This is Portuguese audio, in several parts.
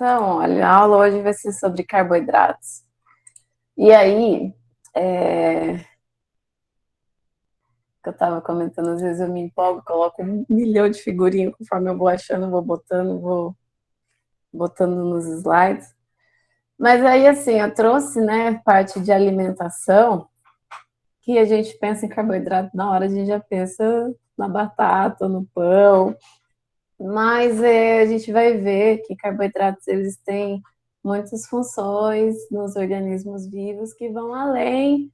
Então, olha, a aula hoje vai ser sobre carboidratos. E aí, que eu estava comentando, às vezes eu me empolgo, coloco 1 milhão de figurinhas conforme eu vou achando, vou botando nos slides. Mas aí, assim, eu trouxe, né, parte de alimentação, que a gente pensa em carboidrato, na hora a gente já pensa na batata, no pão, mas a gente vai ver que carboidratos, eles têm muitas funções nos organismos vivos que vão além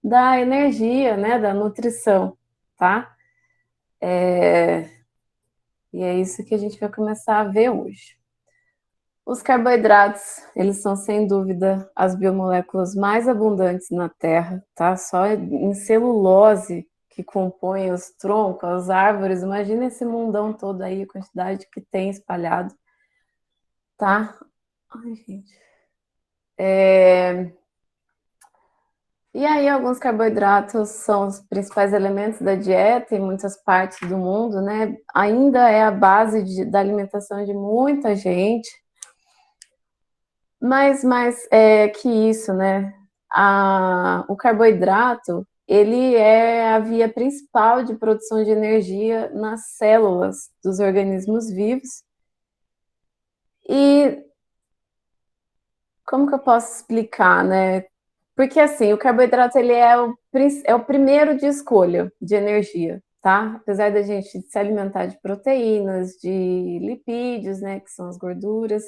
da energia, né, da nutrição, tá? E é isso que a gente vai começar a ver hoje. Os carboidratos, eles são sem dúvida as biomoléculas mais abundantes na Terra, tá? Só em celulose que compõe os troncos, as árvores, imagina esse mundão todo aí, a quantidade que tem espalhado, tá? Ai, gente. E aí, alguns carboidratos são os principais elementos da dieta em muitas partes do mundo, né? Ainda é a base da alimentação de muita gente, mas mais que isso, né? O carboidrato, ele é a via principal de produção de energia nas células dos organismos vivos. E como que eu posso explicar, né? Porque assim, o carboidrato ele é o primeiro de escolha de energia, tá? Apesar da gente se alimentar de proteínas, de lipídios, né, que são as gorduras,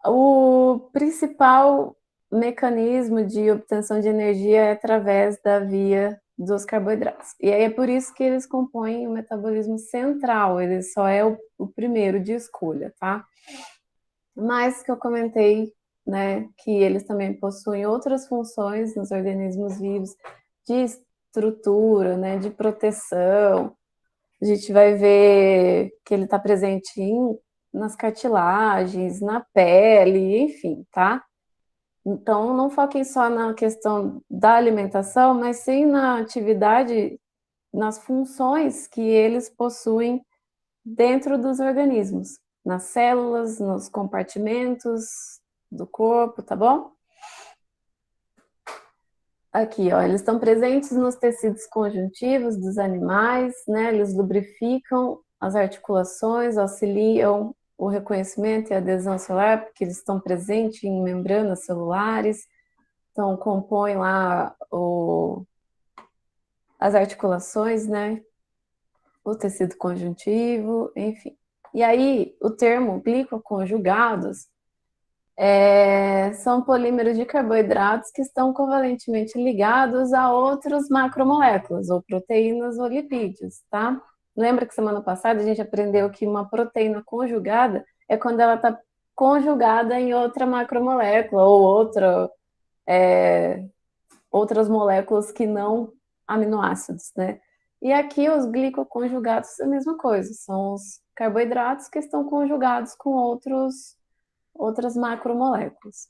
o principal mecanismo de obtenção de energia é através da via dos carboidratos. E aí é por isso que eles compõem o metabolismo central, ele só é o primeiro de escolha, tá? Mas que eu comentei, né, que eles também possuem outras funções nos organismos vivos de estrutura, né, de proteção. A gente vai ver que ele está presente nas cartilagens, na pele, enfim, tá? Então, não foquem só na questão da alimentação, mas sim na atividade, nas funções que eles possuem dentro dos organismos, nas células, nos compartimentos do corpo, tá bom? Aqui, ó, eles estão presentes nos tecidos conjuntivos dos animais, né? Eles lubrificam as articulações, auxiliam o reconhecimento e a adesão celular, porque eles estão presentes em membranas celulares, então compõem lá as articulações, né? O tecido conjuntivo, enfim. E aí, o termo glicoconjugados são polímeros de carboidratos que estão covalentemente ligados a outras macromoléculas, ou proteínas ou lipídios, tá? Lembra que semana passada a gente aprendeu que uma proteína conjugada é quando ela está conjugada em outra macromolécula ou outras moléculas que não aminoácidos, né? E aqui os glicoconjugados é a mesma coisa, são os carboidratos que estão conjugados com outras macromoléculas.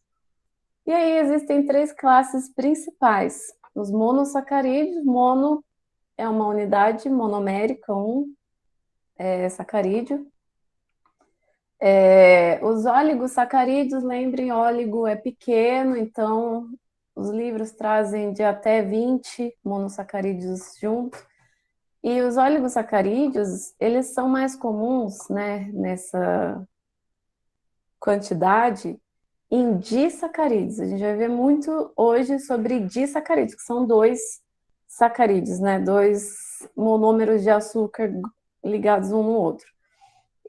E aí existem 3 classes principais. Os monossacarídeos, mono é uma unidade monomérica, sacarídeo. Os oligosacarídeos, lembrem, óligo é pequeno, então os livros trazem de até 20 monossacarídeos juntos. E os oligosacarídeos, eles são mais comuns, né, nessa quantidade em disacarídeos. A gente vai ver muito hoje sobre disacarídeos, que são 2 sacarídeos, né, 2 monômeros de açúcar ligados um no outro.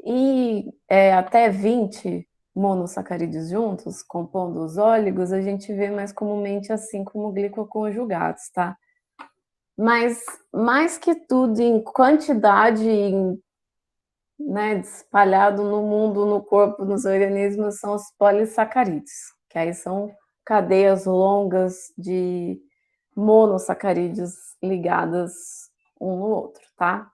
E até 20 monossacarídeos juntos, compondo os óligos, a gente vê mais comumente assim como glicoconjugados, tá? Mas, mais que tudo, em quantidade, né, espalhado no mundo, no corpo, nos organismos, são os polissacarídeos, que aí são cadeias longas de monossacarídeos ligadas um no outro, tá?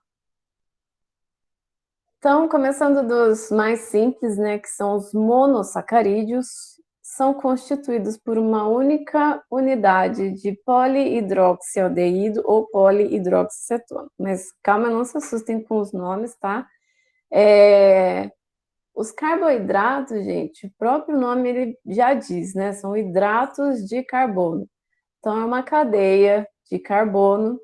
Então, começando dos mais simples, né, que são os monossacarídeos, são constituídos por uma única unidade de polihidroxialdeído ou polihidroxicetona. Mas calma, não se assustem com os nomes, tá? Os carboidratos, gente, o próprio nome ele já diz, né? São hidratos de carbono. Então, é uma cadeia de carbono,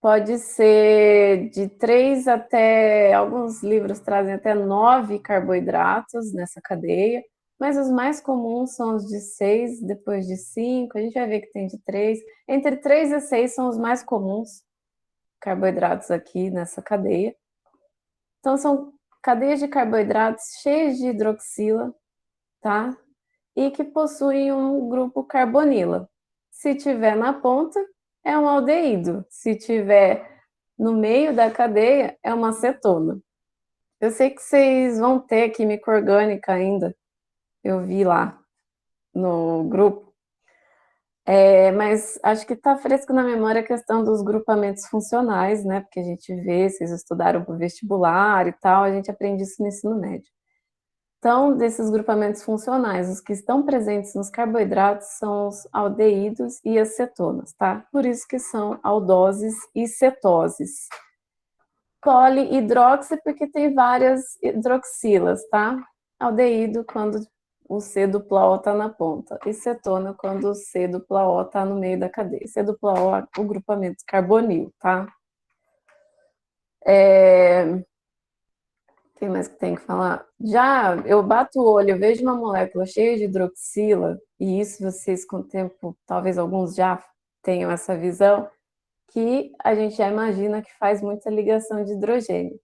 pode ser de 3 até, alguns livros trazem até 9 carboidratos nessa cadeia, mas os mais comuns são os de 6, depois de 5, a gente vai ver que tem de 3. Entre 3 e 6 são os mais comuns carboidratos aqui nessa cadeia. Então, são cadeias de carboidratos cheias de hidroxila, tá? E que possuem um grupo carbonila. Se tiver na ponta, é um aldeído. Se tiver no meio da cadeia, é uma cetona. Eu sei que vocês vão ter química orgânica ainda, eu vi lá no grupo. Mas acho que está fresco na memória a questão dos grupamentos funcionais, né? Porque a gente vê, vocês estudaram para o vestibular e tal, a gente aprende isso no ensino médio. Então, desses grupamentos funcionais, os que estão presentes nos carboidratos são os aldeídos e as cetonas, tá? Por isso que são aldoses e cetoses. Polihidroxi, porque tem várias hidroxilas, tá? Aldeído, quando o C dupla O está na ponta, e cetona, quando o C dupla O está no meio da cadeia. C dupla O é o grupamento carbonil, tá? O que mais que tem que falar? Já eu bato o olho, eu vejo uma molécula cheia de hidroxila, e isso vocês com o tempo, talvez alguns já tenham essa visão, que a gente já imagina que faz muita ligação de hidrogênio.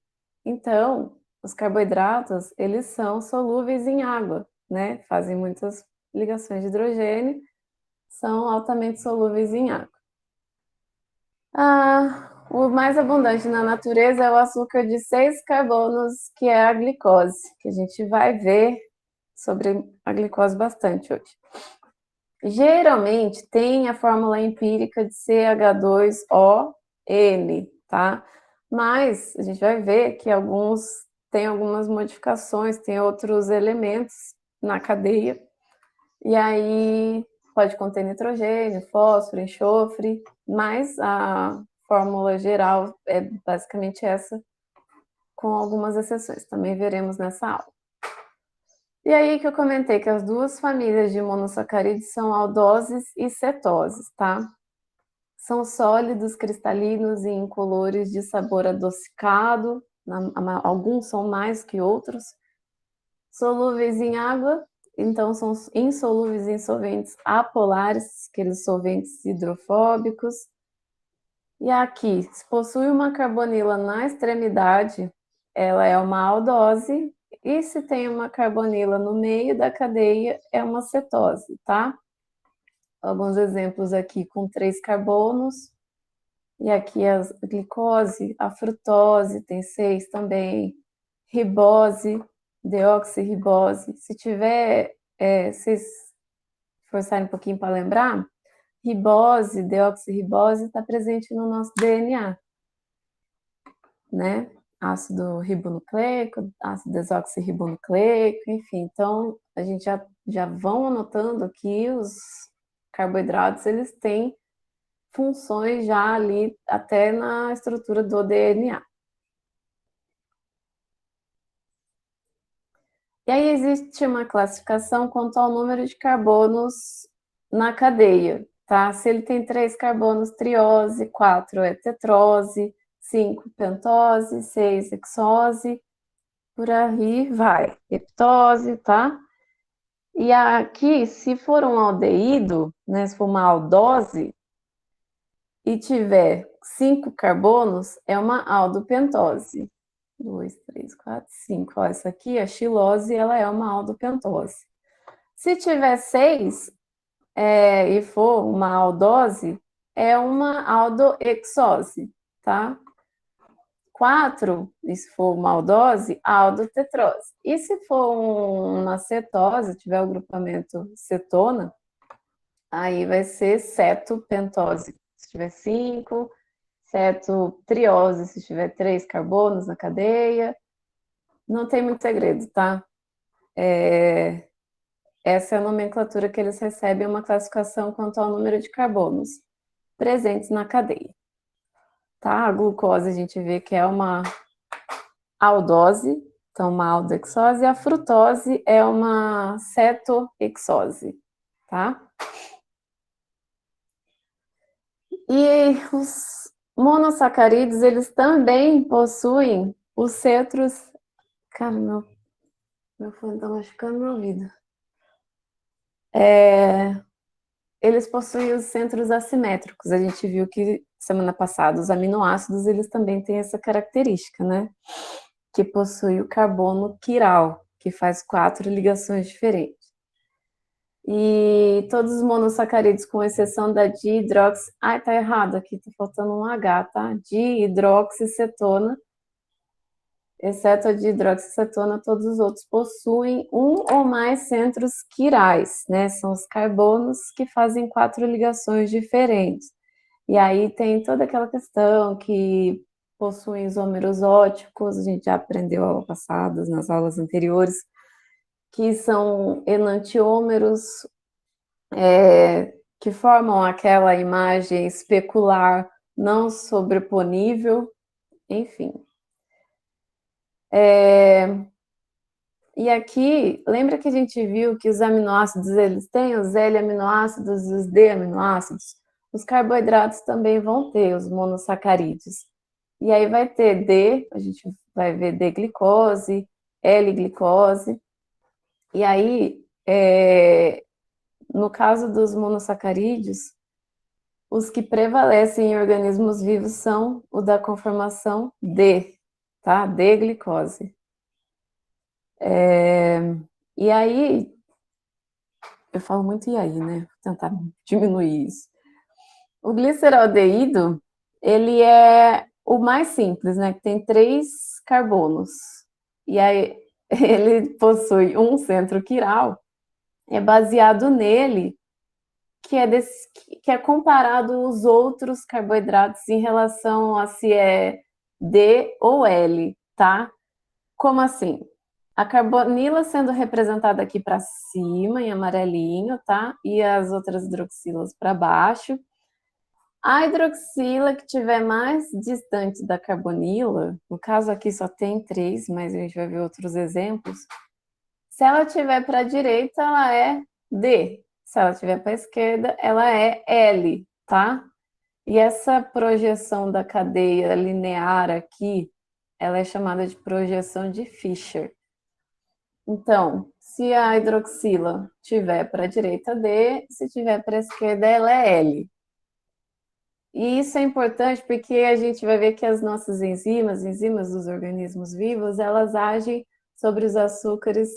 Então, os carboidratos, eles são solúveis em água, né? Fazem muitas ligações de hidrogênio, são altamente solúveis em água. O mais abundante na natureza é o açúcar de 6 carbonos, que é a glicose, que a gente vai ver sobre a glicose bastante hoje. Geralmente tem a fórmula empírica de CH2ON, tá? Mas a gente vai ver que alguns têm algumas modificações, tem outros elementos na cadeia, e aí pode conter nitrogênio, fósforo, enxofre, mas a fórmula geral é basicamente essa, com algumas exceções, também veremos nessa aula. E aí que eu comentei que as duas famílias de monossacarídeos são aldoses e cetoses, tá? São sólidos, cristalinos e incolores de sabor adocicado, alguns são mais que outros, solúveis em água, então são insolúveis em solventes apolares, aqueles solventes hidrofóbicos. E aqui, se possui uma carbonila na extremidade, ela é uma aldose, e se tem uma carbonila no meio da cadeia, é uma cetose, tá? Alguns exemplos aqui com 3 carbonos, e aqui a glicose, a frutose tem 6 também, ribose, deoxirribose. Se tiver, vocês forçarem um pouquinho para lembrar, ribose, deoxirribose está presente no nosso DNA, né? Ácido ribonucleico, ácido desoxirribonucleico, enfim. Então, a gente já vão anotando que os carboidratos, eles têm funções já ali, até na estrutura do DNA. E aí existe uma classificação quanto ao número de carbonos na cadeia, tá? Se ele tem 3 carbonos, triose, 4 é tetrose, 5 pentose, 6 hexose, por aí vai, heptose, tá? E aqui, se for um aldeído, né, se for uma aldose, e tiver 5 carbonos, é uma aldopentose. 2, 3, 4, 5. Ó, essa aqui, a xilose, ela é uma aldopentose. Se tiver 6 e for uma aldose, é uma aldohexose, tá? 4, e se for uma aldose, aldotetrose. E se for uma cetose, tiver o grupamento cetona, aí vai ser cetopentose. Se tiver 5, cetotriose, se tiver 3 carbonos na cadeia. Não tem muito segredo, tá? Essa é a nomenclatura que eles recebem, uma classificação quanto ao número de carbonos presentes na cadeia. Tá? A glucose a gente vê que é uma aldose, Então, uma aldexose, e a frutose é uma cetohexose, tá? E os monossacarídeos, eles também possuem os centros... Cara, meu fone tá machucando meu ouvido. Eles possuem os centros assimétricos. A gente viu que semana passada os aminoácidos, eles também têm essa característica, né? Que possui o carbono quiral, que faz 4 ligações diferentes. E todos os monossacarídeos, com exceção da dihidroxi... Ai, tá errado aqui, tá faltando um H, tá? Dihidroxicetona, exceto a dihidroxicetona, todos os outros possuem um ou mais centros quirais, né? São os carbonos que fazem 4 ligações diferentes. E aí tem toda aquela questão que possuem isômeros óticos, a gente já aprendeu ao passado, nas aulas anteriores, que são enantiômeros, que formam aquela imagem especular não sobreponível, enfim. E aqui, lembra que a gente viu que os aminoácidos, eles têm os L-aminoácidos e os D-aminoácidos? Os carboidratos também vão ter os monossacarídeos. E aí vai ter D, a gente vai ver D-glicose, L-glicose. E aí, no caso dos monossacarídeos, os que prevalecem em organismos vivos são o da conformação D, tá? D-glicose. E aí, eu falo muito e aí, né? Vou tentar diminuir isso. O gliceraldeído, ele é o mais simples, né? Que tem 3 carbonos. E aí, ele possui um centro quiral. É baseado nele que é comparado aos outros carboidratos em relação a se é D ou L, tá? Como assim? A carbonila sendo representada aqui para cima, em amarelinho, tá? E as outras hidroxilas para baixo. A hidroxila que estiver mais distante da carbonila, no caso aqui só tem 3, mas a gente vai ver outros exemplos. Se ela estiver para a direita, ela é D. Se ela estiver para a esquerda, ela é L, tá? E essa projeção da cadeia linear aqui, ela é chamada de projeção de Fischer. Então, se a hidroxila tiver para a direita, D, se tiver para a esquerda, ela é L. E isso é importante porque a gente vai ver que as nossas enzimas dos organismos vivos, elas agem sobre os açúcares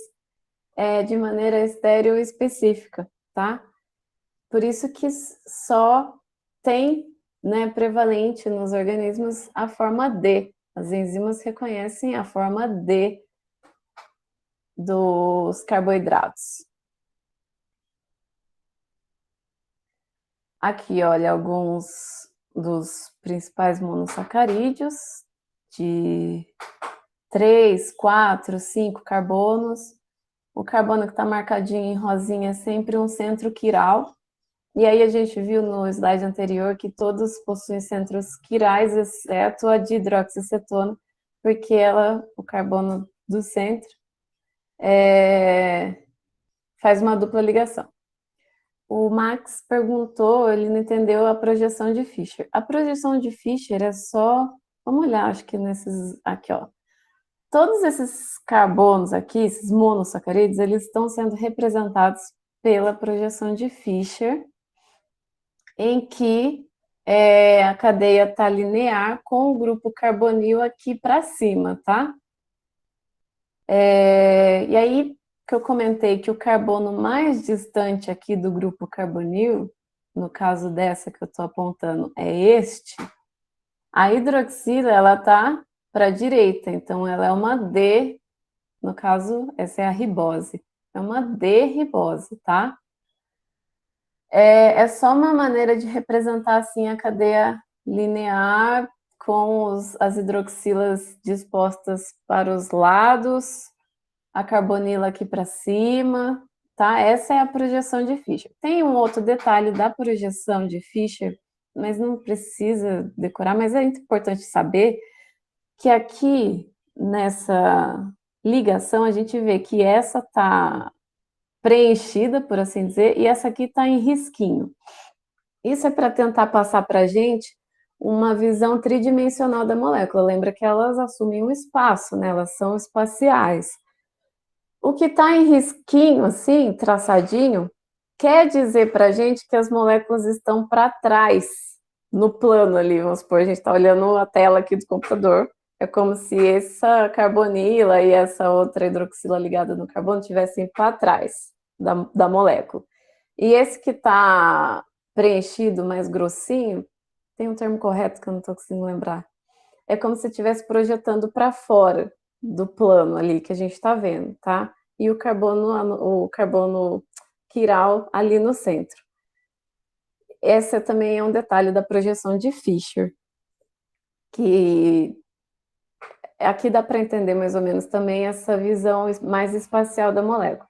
de maneira estéril específica, tá? Por isso que só tem, né, prevalente nos organismos a forma D. As enzimas reconhecem a forma D dos carboidratos. Aqui, olha, alguns dos principais monossacarídeos de 3, 4, 5 carbonos. O carbono que está marcadinho em rosinha é sempre um centro quiral. E aí a gente viu no slide anterior que todos possuem centros quirais, exceto a dihidroxicetona, porque o carbono do centro, faz uma dupla ligação. O Max perguntou, ele não entendeu a projeção de Fischer. A projeção de Fischer é só, vamos olhar, acho que nesses, aqui ó. Todos esses carbonos aqui, esses monossacarídeos, eles estão sendo representados pela projeção de Fischer, em que a cadeia está linear com o grupo carbonil aqui para cima, tá? E aí que eu comentei que o carbono mais distante aqui do grupo carbonil, no caso dessa que eu estou apontando, é este. A hidroxila, ela está para a direita, então ela é uma D, no caso, essa é a ribose. É uma D-ribose, tá? É só uma maneira de representar assim a cadeia linear com as hidroxilas dispostas para os lados, a carbonila aqui para cima, tá? Essa é a projeção de Fischer. Tem um outro detalhe da projeção de Fischer, mas não precisa decorar, mas é importante saber que aqui ligação, a gente vê que essa está preenchida, por assim dizer, e essa aqui está em risquinho. Isso é para tentar passar para a gente uma visão tridimensional da molécula. Lembra que elas assumem um espaço, né? Elas são espaciais. O que está em risquinho, assim, traçadinho, quer dizer para a gente que as moléculas estão para trás, no plano ali. Vamos supor, a gente está olhando a tela aqui do computador. É como se essa carbonila e essa outra hidroxila ligada no carbono estivessem para trás da molécula. E esse que está preenchido, mais grossinho, tem um termo correto que eu não estou conseguindo lembrar. É como se estivesse projetando para fora do plano ali que a gente está vendo, tá? E o carbono quiral ali no centro. Esse também é um detalhe da projeção de Fischer, que aqui dá para entender mais ou menos também essa visão mais espacial da molécula.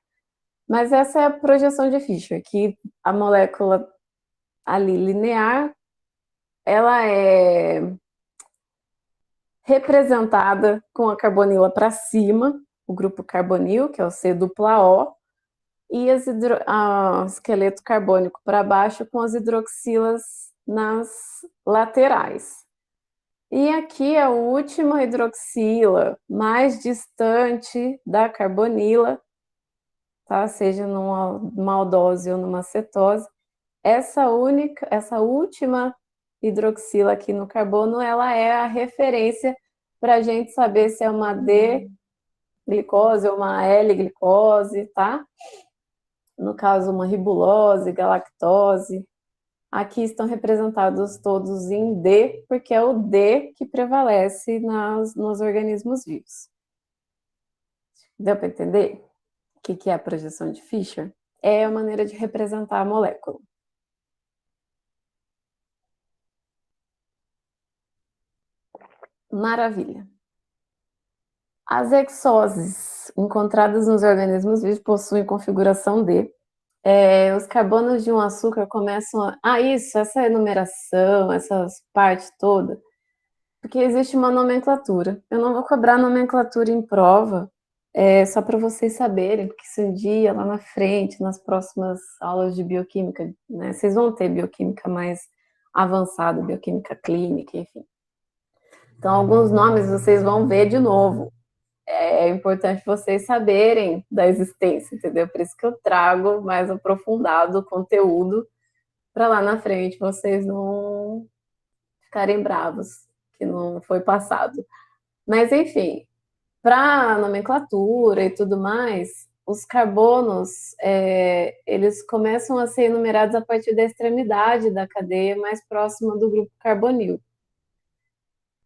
Mas essa é a projeção de Fischer, que a molécula ali linear, ela é representada com a carbonila para cima, o grupo carbonil, que é o C-O, e o esqueleto carbônico para baixo com as hidroxilas nas laterais. E aqui a última hidroxila mais distante da carbonila, tá? Seja numa aldose ou numa cetose. Essa última hidroxila aqui no carbono, ela é a referência para a gente saber se é uma D-glicose ou uma L-glicose, tá? No caso, uma ribulose, galactose. Aqui estão representados todos em D, porque é o D que prevalece nos organismos vivos. Deu para entender o que é a projeção de Fischer? É a maneira de representar a molécula. Maravilha. As hexoses encontradas nos organismos vivos possuem configuração D. Os carbonos de um açúcar começam a... essa enumeração, essas partes todas, porque existe uma nomenclatura. Eu não vou cobrar nomenclatura em prova, só para vocês saberem, porque se um dia, lá na frente, nas próximas aulas de bioquímica, né, vocês vão ter bioquímica mais avançada, bioquímica clínica, enfim. Então, alguns nomes vocês vão ver de novo. É importante vocês saberem da existência, entendeu? Por isso que eu trago mais aprofundado o conteúdo para lá na frente vocês não ficarem bravos que não foi passado. Mas enfim, para nomenclatura e tudo mais, os carbonos eles começam a ser enumerados a partir da extremidade da cadeia mais próxima do grupo carbonil.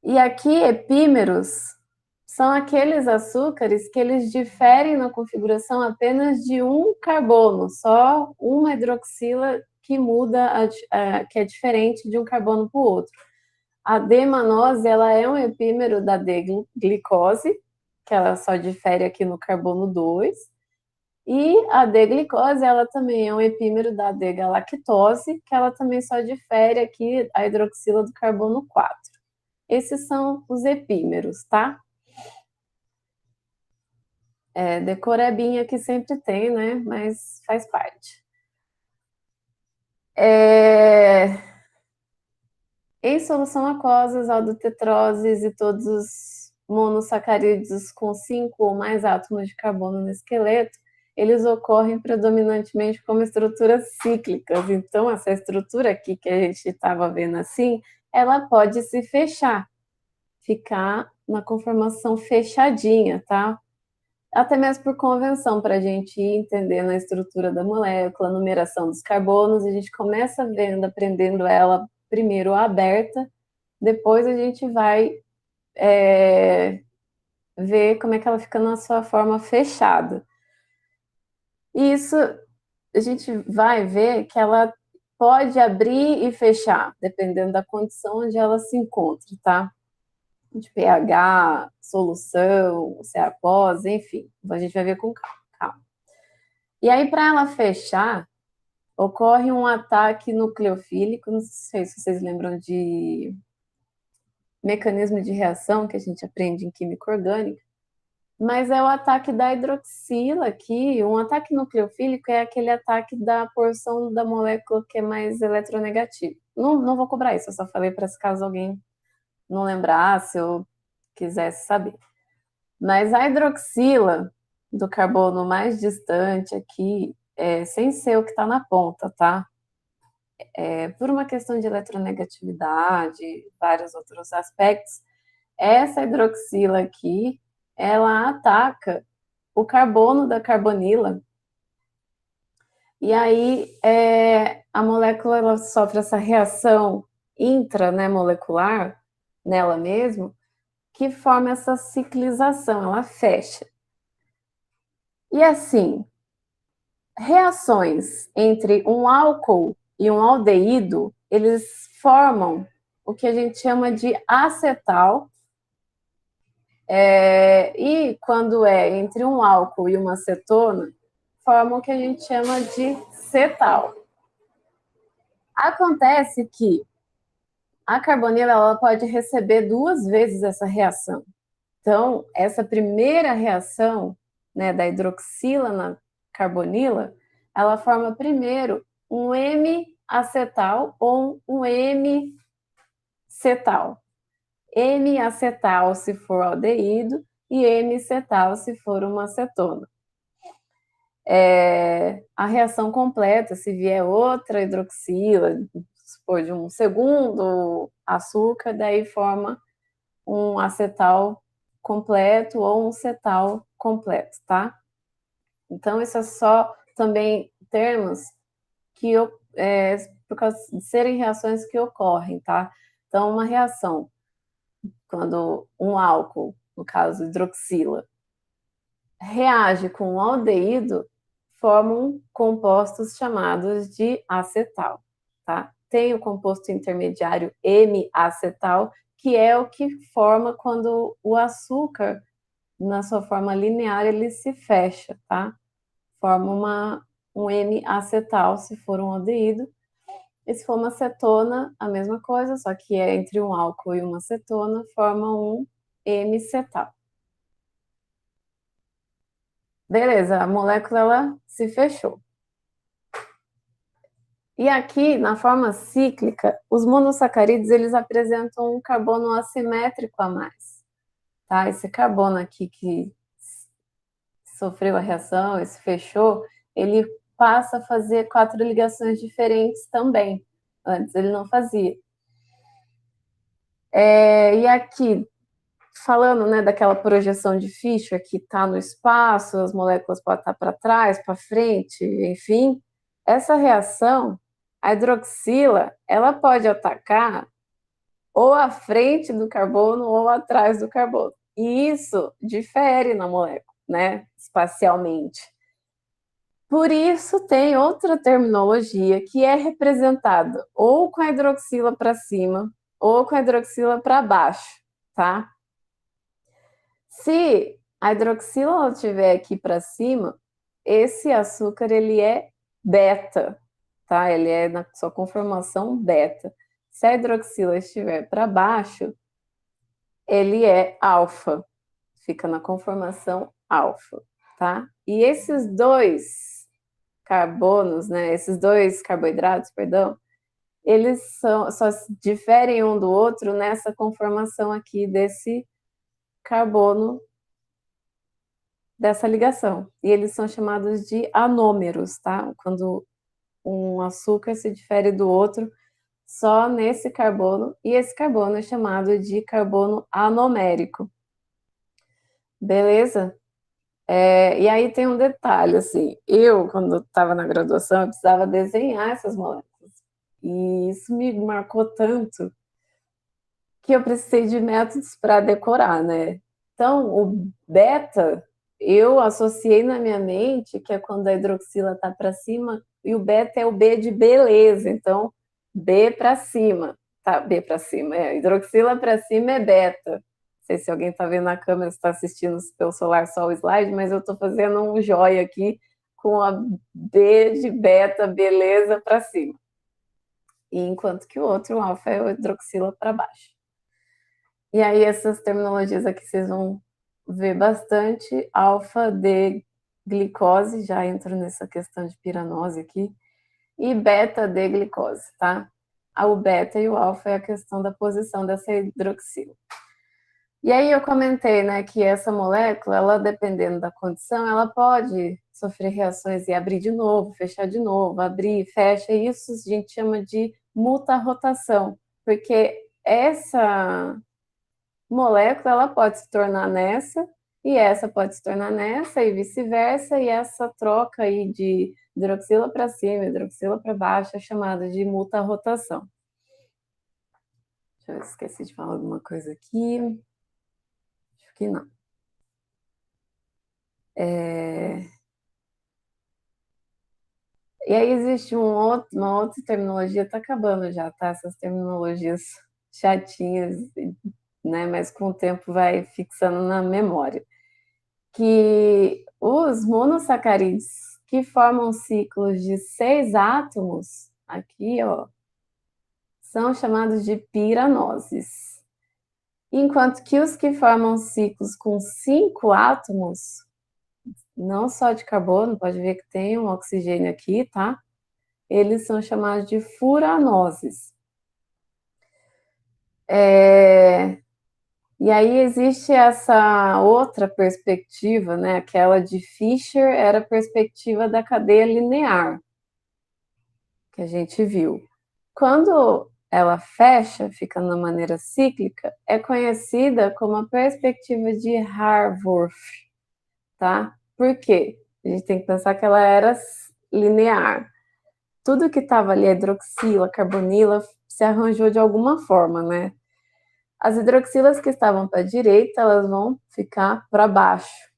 E aqui, epímeros são aqueles açúcares que eles diferem na configuração apenas de um carbono, só uma hidroxila que muda, que é diferente de um carbono para o outro. A D-manose, ela é um epímero da D-glicose, que ela só difere aqui no carbono 2, e a D-glicose, ela também é um epímero da D-galactose, que ela também só difere aqui a hidroxila do carbono 4. Esses são os epímeros, tá? Decorebinha que sempre tem, né? Mas faz parte. Em solução aquosa, as aldotetroses e todos os monossacarídeos com 5 ou mais átomos de carbono no esqueleto, eles ocorrem predominantemente como estruturas cíclicas. Então, essa estrutura aqui que a gente estava vendo assim, ela pode se fechar, ficar na conformação fechadinha, tá? Até mesmo por convenção, para a gente ir entendendo a estrutura da molécula, a numeração dos carbonos, a gente começa aprendendo ela primeiro aberta, depois a gente vai ver como é que ela fica na sua forma fechada. E isso a gente vai ver que ela pode abrir e fechar, dependendo da condição onde ela se encontra, tá? De pH, solução, se é aquosa, enfim. A gente vai ver com calma. E aí, para ela fechar, ocorre um ataque nucleofílico, não sei se vocês lembram de mecanismo de reação que a gente aprende em química orgânica, Mas é o ataque da hidroxila aqui. Um ataque nucleofílico é aquele ataque da porção da molécula que é mais eletronegativa. Não vou cobrar isso, eu só falei para se caso alguém não lembrasse ou quisesse saber. Mas a hidroxila do carbono mais distante aqui, sem ser o que está na ponta, tá? Por uma questão de eletronegatividade, vários outros aspectos, essa hidroxila aqui, ela ataca o carbono da carbonila, e aí a molécula ela sofre essa reação intramolecular nela mesma, que forma essa ciclização, ela fecha. E assim, reações entre um álcool e um aldeído, eles formam o que a gente chama de acetal, e quando é entre um álcool e uma cetona, forma o que a gente chama de cetal. Acontece que a carbonila ela pode receber 2 vezes essa reação. Então, essa primeira reação, né, da hidroxila na carbonila, ela forma primeiro um M-acetal ou um M-cetal. M-acetal se for aldeído e M-cetal se for uma cetona. A reação completa, se vier outra hidroxila, se for de um segundo açúcar, daí forma um acetal completo ou um cetal completo, tá? Então, isso é só também termos que por causa de serem reações que ocorrem, tá? Então, uma reação, quando um álcool, no caso hidroxila, reage com um aldeído, formam compostos chamados de acetal, tá? Tem o composto intermediário M-acetal, que é o que forma quando o açúcar, na sua forma linear, ele se fecha, tá? Forma um M-acetal, se for um aldeído. E se for uma cetona, a mesma coisa, só que é entre um álcool e uma cetona, forma um M-cetal. Beleza, a molécula ela se fechou. E aqui, na forma cíclica, os monossacarídeos eles apresentam um carbono assimétrico a mais. Tá? Esse carbono aqui que sofreu a reação, esse fechou, ele passa a fazer 4 ligações diferentes também. Antes ele não fazia. E aqui, falando, né, daquela projeção de Fischer que está no espaço, as moléculas podem estar para trás, para frente, enfim, essa reação, a hidroxila, ela pode atacar ou à frente do carbono ou atrás do carbono. E isso difere na molécula, né, espacialmente. Por isso tem outra terminologia que é representada ou com a hidroxila para cima ou com a hidroxila para baixo, tá? Se a hidroxila estiver aqui para cima, esse açúcar ele é beta, tá? Ele é na sua conformação beta. Se a hidroxila estiver para baixo, ele é alfa, fica na conformação alfa, tá? E esses dois carbonos, né? Esses dois carboidratos, perdão, eles só diferem um do outro nessa conformação aqui desse carbono dessa ligação. E eles são chamados de anômeros, tá? Quando um açúcar se difere do outro só nesse carbono, e esse carbono é chamado de carbono anomérico. Beleza? E aí tem um detalhe, assim, eu, quando estava na graduação, eu precisava desenhar essas moléculas. E isso me marcou tanto que eu precisei de métodos para decorar, né? Então, o beta, eu associei na minha mente que é quando a hidroxila está para cima, e o beta é o B de beleza, então B para cima, tá? B para cima, hidroxila para cima é beta. Não sei se alguém está vendo na câmera, está assistindo pelo celular só o slide, mas eu estou fazendo um joia aqui com a B de beta, beleza, para cima. E enquanto que o outro, o alfa, é o hidroxila para baixo. E aí essas terminologias aqui vocês vão ver bastante alfa-D-glicose, já entro nessa questão de piranose aqui, e beta-D-glicose, tá? O beta e o alfa é a questão da posição dessa hidroxila. E aí eu comentei, né, que essa molécula, ela dependendo da condição, ela pode sofrer reações e abrir de novo, fechar de novo, abrir, fecha, e isso a gente chama de mutarrotação, porque essa molécula, ela pode se tornar nessa, e essa pode se tornar nessa, e vice-versa, e essa troca aí de hidroxila para cima, hidroxila para baixo, é chamada de mutarrotação. Deixa eu ver se esqueci de falar alguma coisa aqui. Acho que não. E aí existe uma outra terminologia, tá acabando já, tá? Essas terminologias chatinhas, né? Mas com o tempo vai fixando na memória. Que os monossacarídeos que formam ciclos de 6 átomos, aqui, ó, são chamados de piranoses. Enquanto que os que formam ciclos com 5 átomos, não só de carbono, pode ver que tem um oxigênio aqui, tá? Eles são chamados de furanoses. E aí existe essa outra perspectiva, né? Aquela de Fischer era a perspectiva da cadeia linear, que a gente viu. Quando ela fecha, fica na maneira cíclica, é conhecida como a perspectiva de Haworth, tá? Por quê? A gente tem que pensar que ela era linear. Tudo que estava ali, hidroxila, carbonila, se arranjou de alguma forma, né? As hidroxilas que estavam para a direita, elas vão ficar para baixo,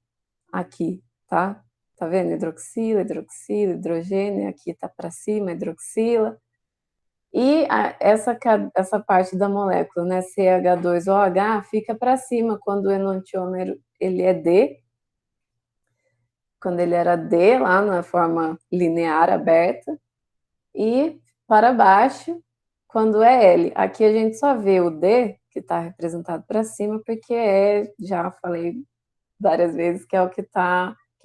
aqui, tá? Tá vendo? Hidroxila, hidroxila, hidrogênio, aqui tá para cima, hidroxila. E essa parte da molécula, né, CH2OH, fica para cima quando o enantiômero ele é D, quando ele era D, lá na forma linear aberta, e para baixo quando é L. Aqui a gente só vê o D, que está representado para cima, porque já falei várias vezes, que é o que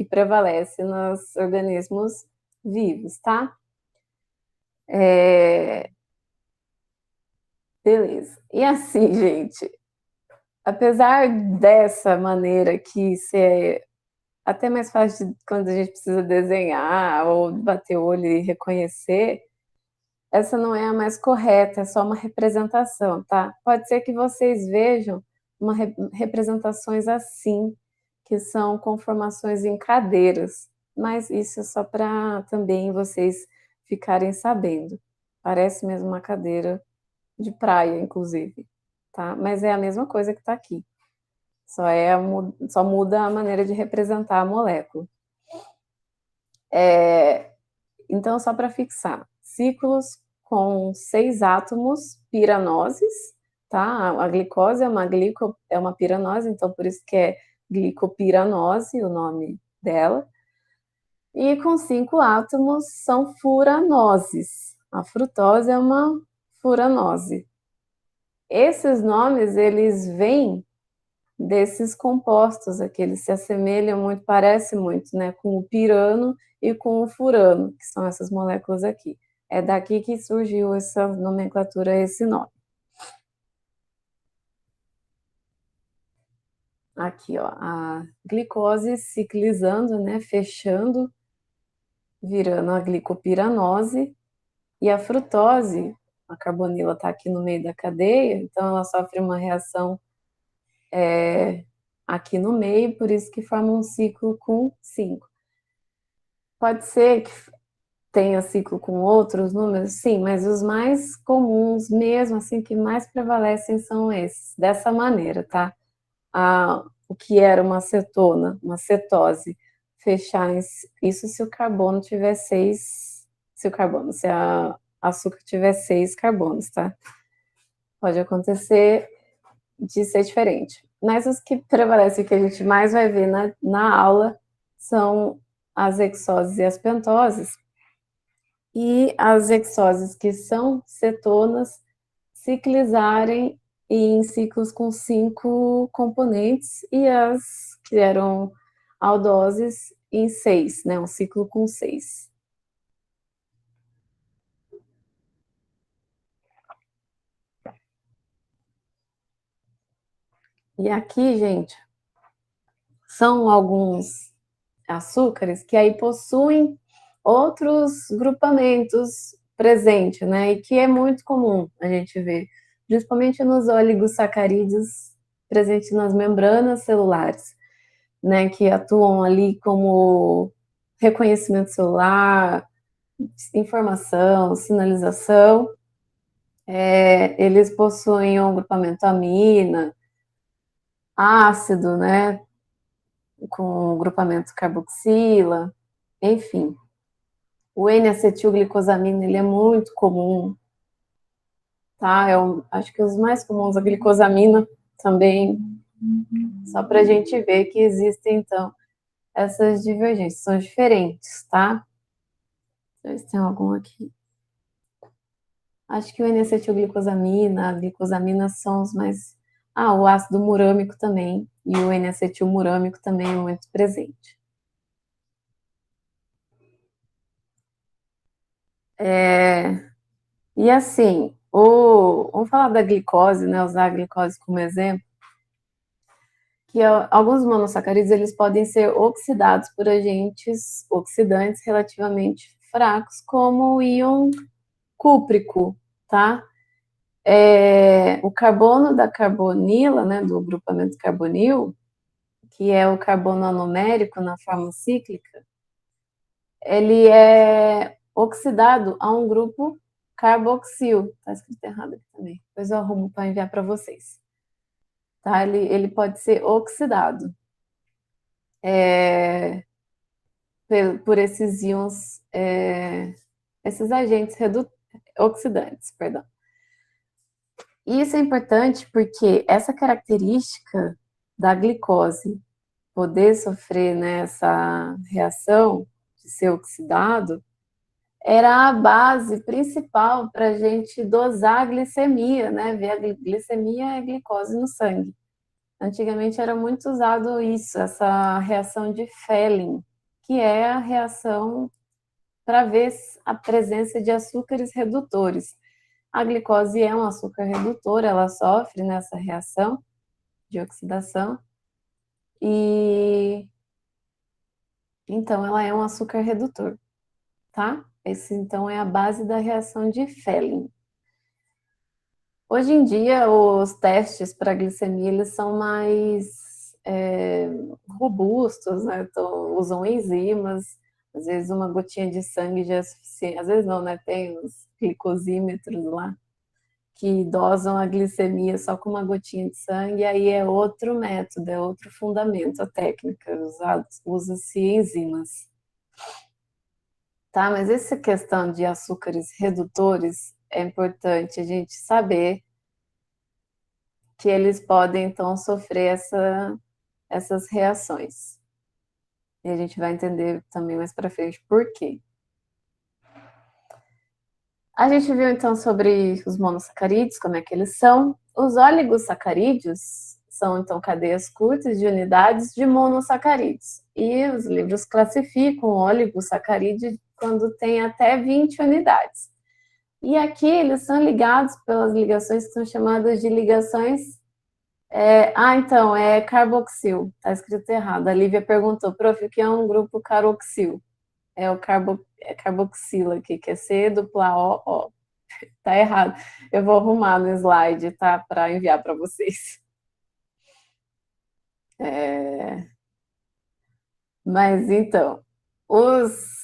prevalece nos organismos vivos, tá? Beleza. E assim, gente, apesar dessa maneira que ser até mais fácil quando a gente precisa desenhar ou bater o olho e reconhecer, essa não é a mais correta, é só uma representação, tá? Pode ser que vocês vejam representações assim, que são conformações em cadeiras, mas isso é só para também vocês ficarem sabendo. Parece mesmo uma cadeira de praia, inclusive, tá? Mas é a mesma coisa que está aqui. Só muda a maneira de representar a molécula. Então, só para fixar, ciclos com 6 átomos, piranoses, tá? A glicose é uma piranose, então por isso que é glicopiranose o nome dela. E com 5 átomos são furanoses. A frutose é uma furanose. Esses nomes, eles vêm desses compostos aqui, eles se assemelham muito, parecem muito, né, com o pirano e com o furano, que são essas moléculas aqui. É daqui que surgiu essa nomenclatura, esse nome. Aqui, ó, a glicose ciclizando, né, fechando, virando a glicopiranose, e a frutose, a carbonila está aqui no meio da cadeia, então ela sofre uma reação aqui no meio, por isso que forma um ciclo com 5. Pode ser que tenha ciclo com outros números, sim, mas os mais comuns mesmo, assim, que mais prevalecem são esses, dessa maneira, tá? O que era uma cetona, uma cetose, fechar isso se o carbono tiver 6, se a açúcar tiver 6 carbonos, tá? Pode acontecer de ser diferente. Mas os que prevalecem, que a gente mais vai ver na aula, são as hexoses e as pentoses, e as hexoses que são cetonas ciclizarem e em ciclos com 5 componentes, e as que eram aldoses em 6, né? Um ciclo com 6. E aqui, gente, são alguns açúcares que aí possuem outros grupamentos presentes, né? E que é muito comum a gente ver, principalmente nos oligosacarídeos presentes nas membranas celulares, né? Que atuam ali como reconhecimento celular, informação, sinalização. Eles possuem um grupamento amina, ácido, né? Com grupamento carboxila, enfim. O N-acetilglicosamina, ele é muito comum, tá? Acho que os mais comuns, a glicosamina também, só para a gente ver que existem, então, essas divergências, são diferentes, tá? Deixa eu ver se tem algum aqui. Acho que o N-acetilglicosamina, a glicosamina são os mais... Ah, o ácido murâmico também, e o N-acetilmurâmico também é muito presente. E assim, vamos falar da glicose, né? Usar a glicose como exemplo, que alguns monossacarídeos eles podem ser oxidados por agentes oxidantes relativamente fracos, como o íon cúprico, tá? O carbono da carbonila, né, do grupamento carbonil, que é o carbono anomérico na forma cíclica, ele é oxidado a um grupo carboxil. Tá escrito errado aqui também. Depois eu arrumo para enviar para vocês. Tá? Ele pode ser oxidado por esses íons, esses agentes oxidantes, perdão. E isso é importante porque essa característica da glicose poder sofrer, né, essa reação de ser oxidado era a base principal para a gente dosar a glicemia, né? Ver a glicemia é glicose no sangue. Antigamente era muito usado isso, essa reação de Fehling, que é a reação para ver a presença de açúcares redutores. A glicose é um açúcar redutor, ela sofre nessa reação de oxidação e então ela é um açúcar redutor, tá? Esse então é a base da reação de Fehling. Hoje em dia, os testes para glicemia eles são mais robustos, né? Então, usam enzimas, às vezes uma gotinha de sangue já é suficiente, às vezes não, né? Tem os glicosímetros lá que dosam a glicemia só com uma gotinha de sangue, e aí é outro método, é outro fundamento, a técnica, usa-se enzimas. Tá, mas essa questão de açúcares redutores é importante a gente saber que eles podem, então, sofrer essas reações. E a gente vai entender também mais para frente por quê. A gente viu, então, sobre os monossacarídeos, como é que eles são. Os oligosacarídeos são, então, cadeias curtas de unidades de monossacarídeos. E os livros classificam o oligosacarídeo quando tem até 20 unidades. E aqui eles são ligados pelas ligações que são chamadas de ligações então, é carboxil, tá escrito errado. A Lívia perguntou, prof, o que é um grupo carboxil? É o carboxila aqui, que é C dupla O, O. Tá errado. Eu vou arrumar no slide, tá? Para enviar para vocês. Mas então, os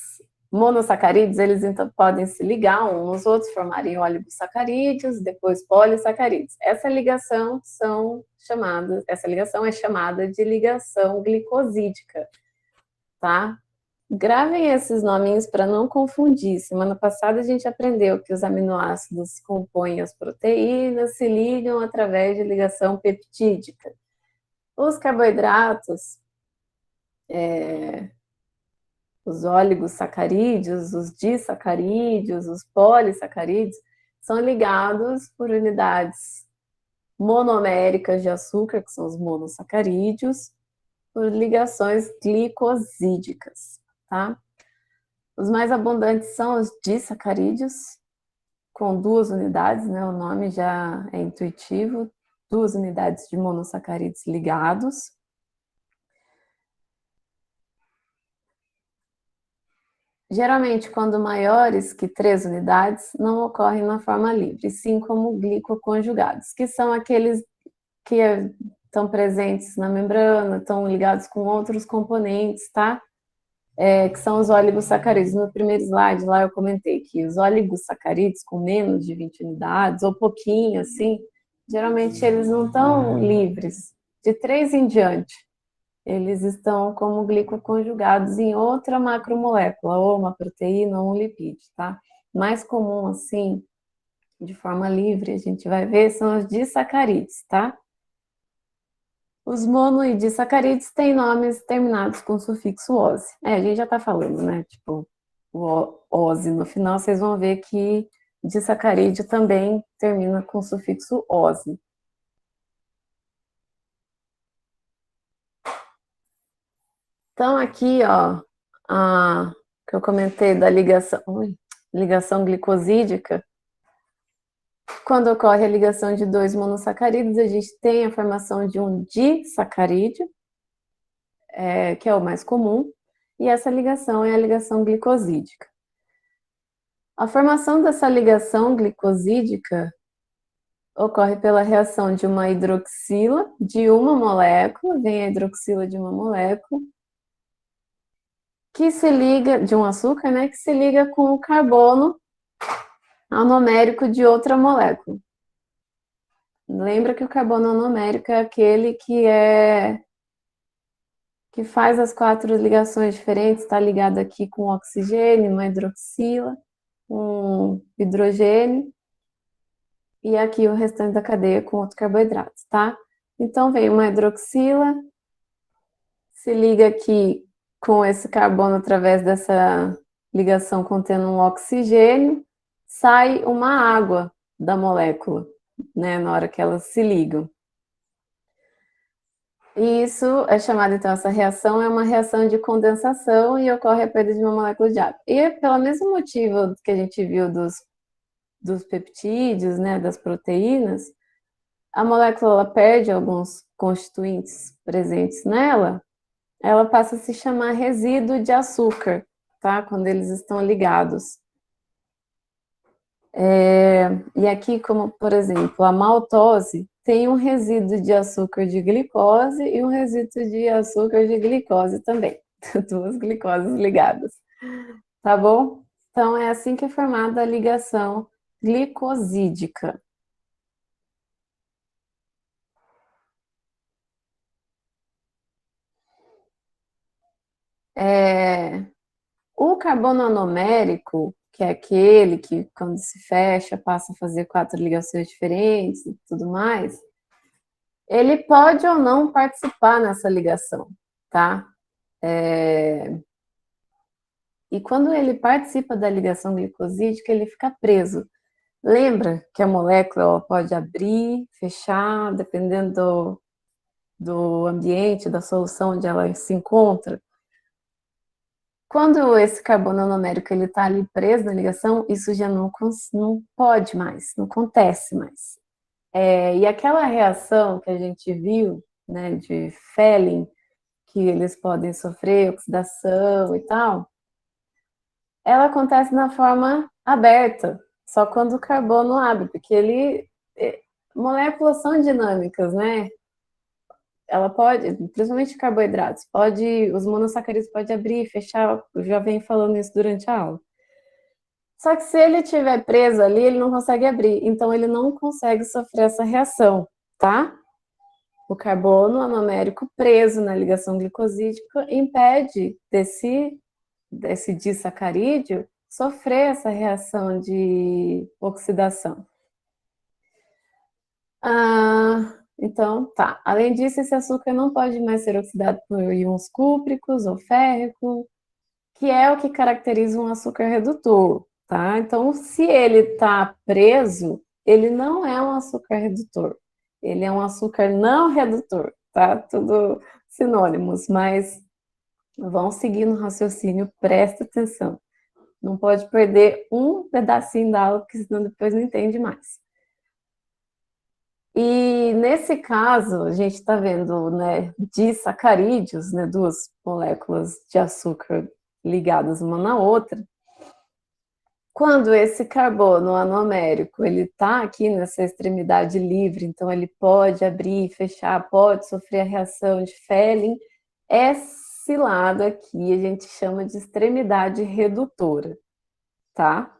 monossacarídeos, eles então podem se ligar uns nos outros, formarem oligosacarídeos, depois polissacarídeos. Essa ligação é chamada de ligação glicosídica, tá? Gravem esses nominhos para não confundir. Semana passada a gente aprendeu que os aminoácidos compõem as proteínas, se ligam através de ligação peptídica. Os carboidratos, os oligosacarídeos, os disacarídeos, os polissacarídeos, são ligados por unidades monoméricas de açúcar, que são os monossacarídeos, por ligações glicosídicas, tá? Os mais abundantes são os disacarídeos, com 2 unidades, né? O nome já é intuitivo, 2 unidades de monossacarídeos ligados. Geralmente, quando maiores que 3 unidades, não ocorrem na forma livre, sim como glicoconjugados, que são aqueles que estão presentes na membrana, estão ligados com outros componentes, tá? Que são os oligosacarídeos. No primeiro slide lá eu comentei que os oligosacarídeos com menos de 20 unidades, ou pouquinho assim, geralmente eles não estão livres. De 3 em diante, eles estão como glicoconjugados em outra macromolécula, ou uma proteína ou um lipídio, tá? Mais comum assim, de forma livre, a gente vai ver, são os disacarídeos, tá? Os mono e disacarídeos têm nomes terminados com sufixo -ose. A gente já tá falando, né? Tipo, o -ose no final, vocês vão ver que disacarídeo também termina com sufixo -ose. Então, aqui, ó, a que eu comentei da ligação glicosídica, quando ocorre a ligação de 2 monossacarídeos, a gente tem a formação de um disacarídeo, que é o mais comum, e essa ligação é a ligação glicosídica. A formação dessa ligação glicosídica ocorre pela reação de uma hidroxila de uma molécula, vem a hidroxila de uma molécula, que se liga, de um açúcar, né, que se liga com o carbono anomérico de outra molécula. Lembra que o carbono anomérico é aquele que faz as 4 ligações diferentes, está ligado aqui com oxigênio, uma hidroxila, um hidrogênio, e aqui o restante da cadeia com outros carboidratos, tá? Então, vem uma hidroxila, se liga aqui com esse carbono através dessa ligação contendo um oxigênio, sai uma água da molécula, né, na hora que elas se ligam. E isso é chamado, então, essa reação é uma reação de condensação e ocorre a perda de uma molécula de água. E pelo mesmo motivo que a gente viu dos peptídeos, né, das proteínas, a molécula ela perde alguns constituintes presentes nela, ela passa a se chamar resíduo de açúcar, tá? Quando eles estão ligados. E aqui, como por exemplo, a maltose tem um resíduo de açúcar de glicose e um resíduo de açúcar de glicose também. 2 glicoses ligadas, tá bom? Então, é assim que é formada a ligação glicosídica. O carbono anomérico, que é aquele que, quando se fecha, passa a fazer 4 ligações diferentes e tudo mais, ele pode ou não participar nessa ligação, tá? E quando ele participa da ligação glicosídica, ele fica preso. Lembra que a molécula pode abrir, fechar, dependendo do ambiente, da solução onde ela se encontra? Quando esse carbono anomérico está ali preso na ligação, isso já não pode mais, não acontece mais. E aquela reação que a gente viu, né, de Fehling, que eles podem sofrer oxidação e tal, ela acontece na forma aberta, só quando o carbono abre, porque moléculas são dinâmicas, né? Ela pode, principalmente carboidratos, os monossacarídeos podem abrir e fechar, eu já venho falando isso durante a aula. Só que se ele estiver preso ali, ele não consegue abrir, então ele não consegue sofrer essa reação, tá? O carbono anomérico preso na ligação glicosídica impede desse disacarídeo sofrer essa reação de oxidação. Então, tá. Além disso, esse açúcar não pode mais ser oxidado por íons cúpricos ou férrico, que é o que caracteriza um açúcar redutor, tá? Então, se ele está preso, ele não é um açúcar redutor. ele é um açúcar não redutor, tá? Tudo sinônimos, mas vão seguir no raciocínio, presta atenção. Não pode perder um pedacinho da aula, porque senão depois não entende mais. E nesse caso, a gente está vendo, né, disacarídeos, né, duas moléculas de açúcar ligadas uma na outra. Quando esse carbono anomérico ele está aqui nessa extremidade livre, então ele pode abrir e fechar, pode sofrer a reação de Fehling, esse lado aqui a gente chama de extremidade redutora, tá?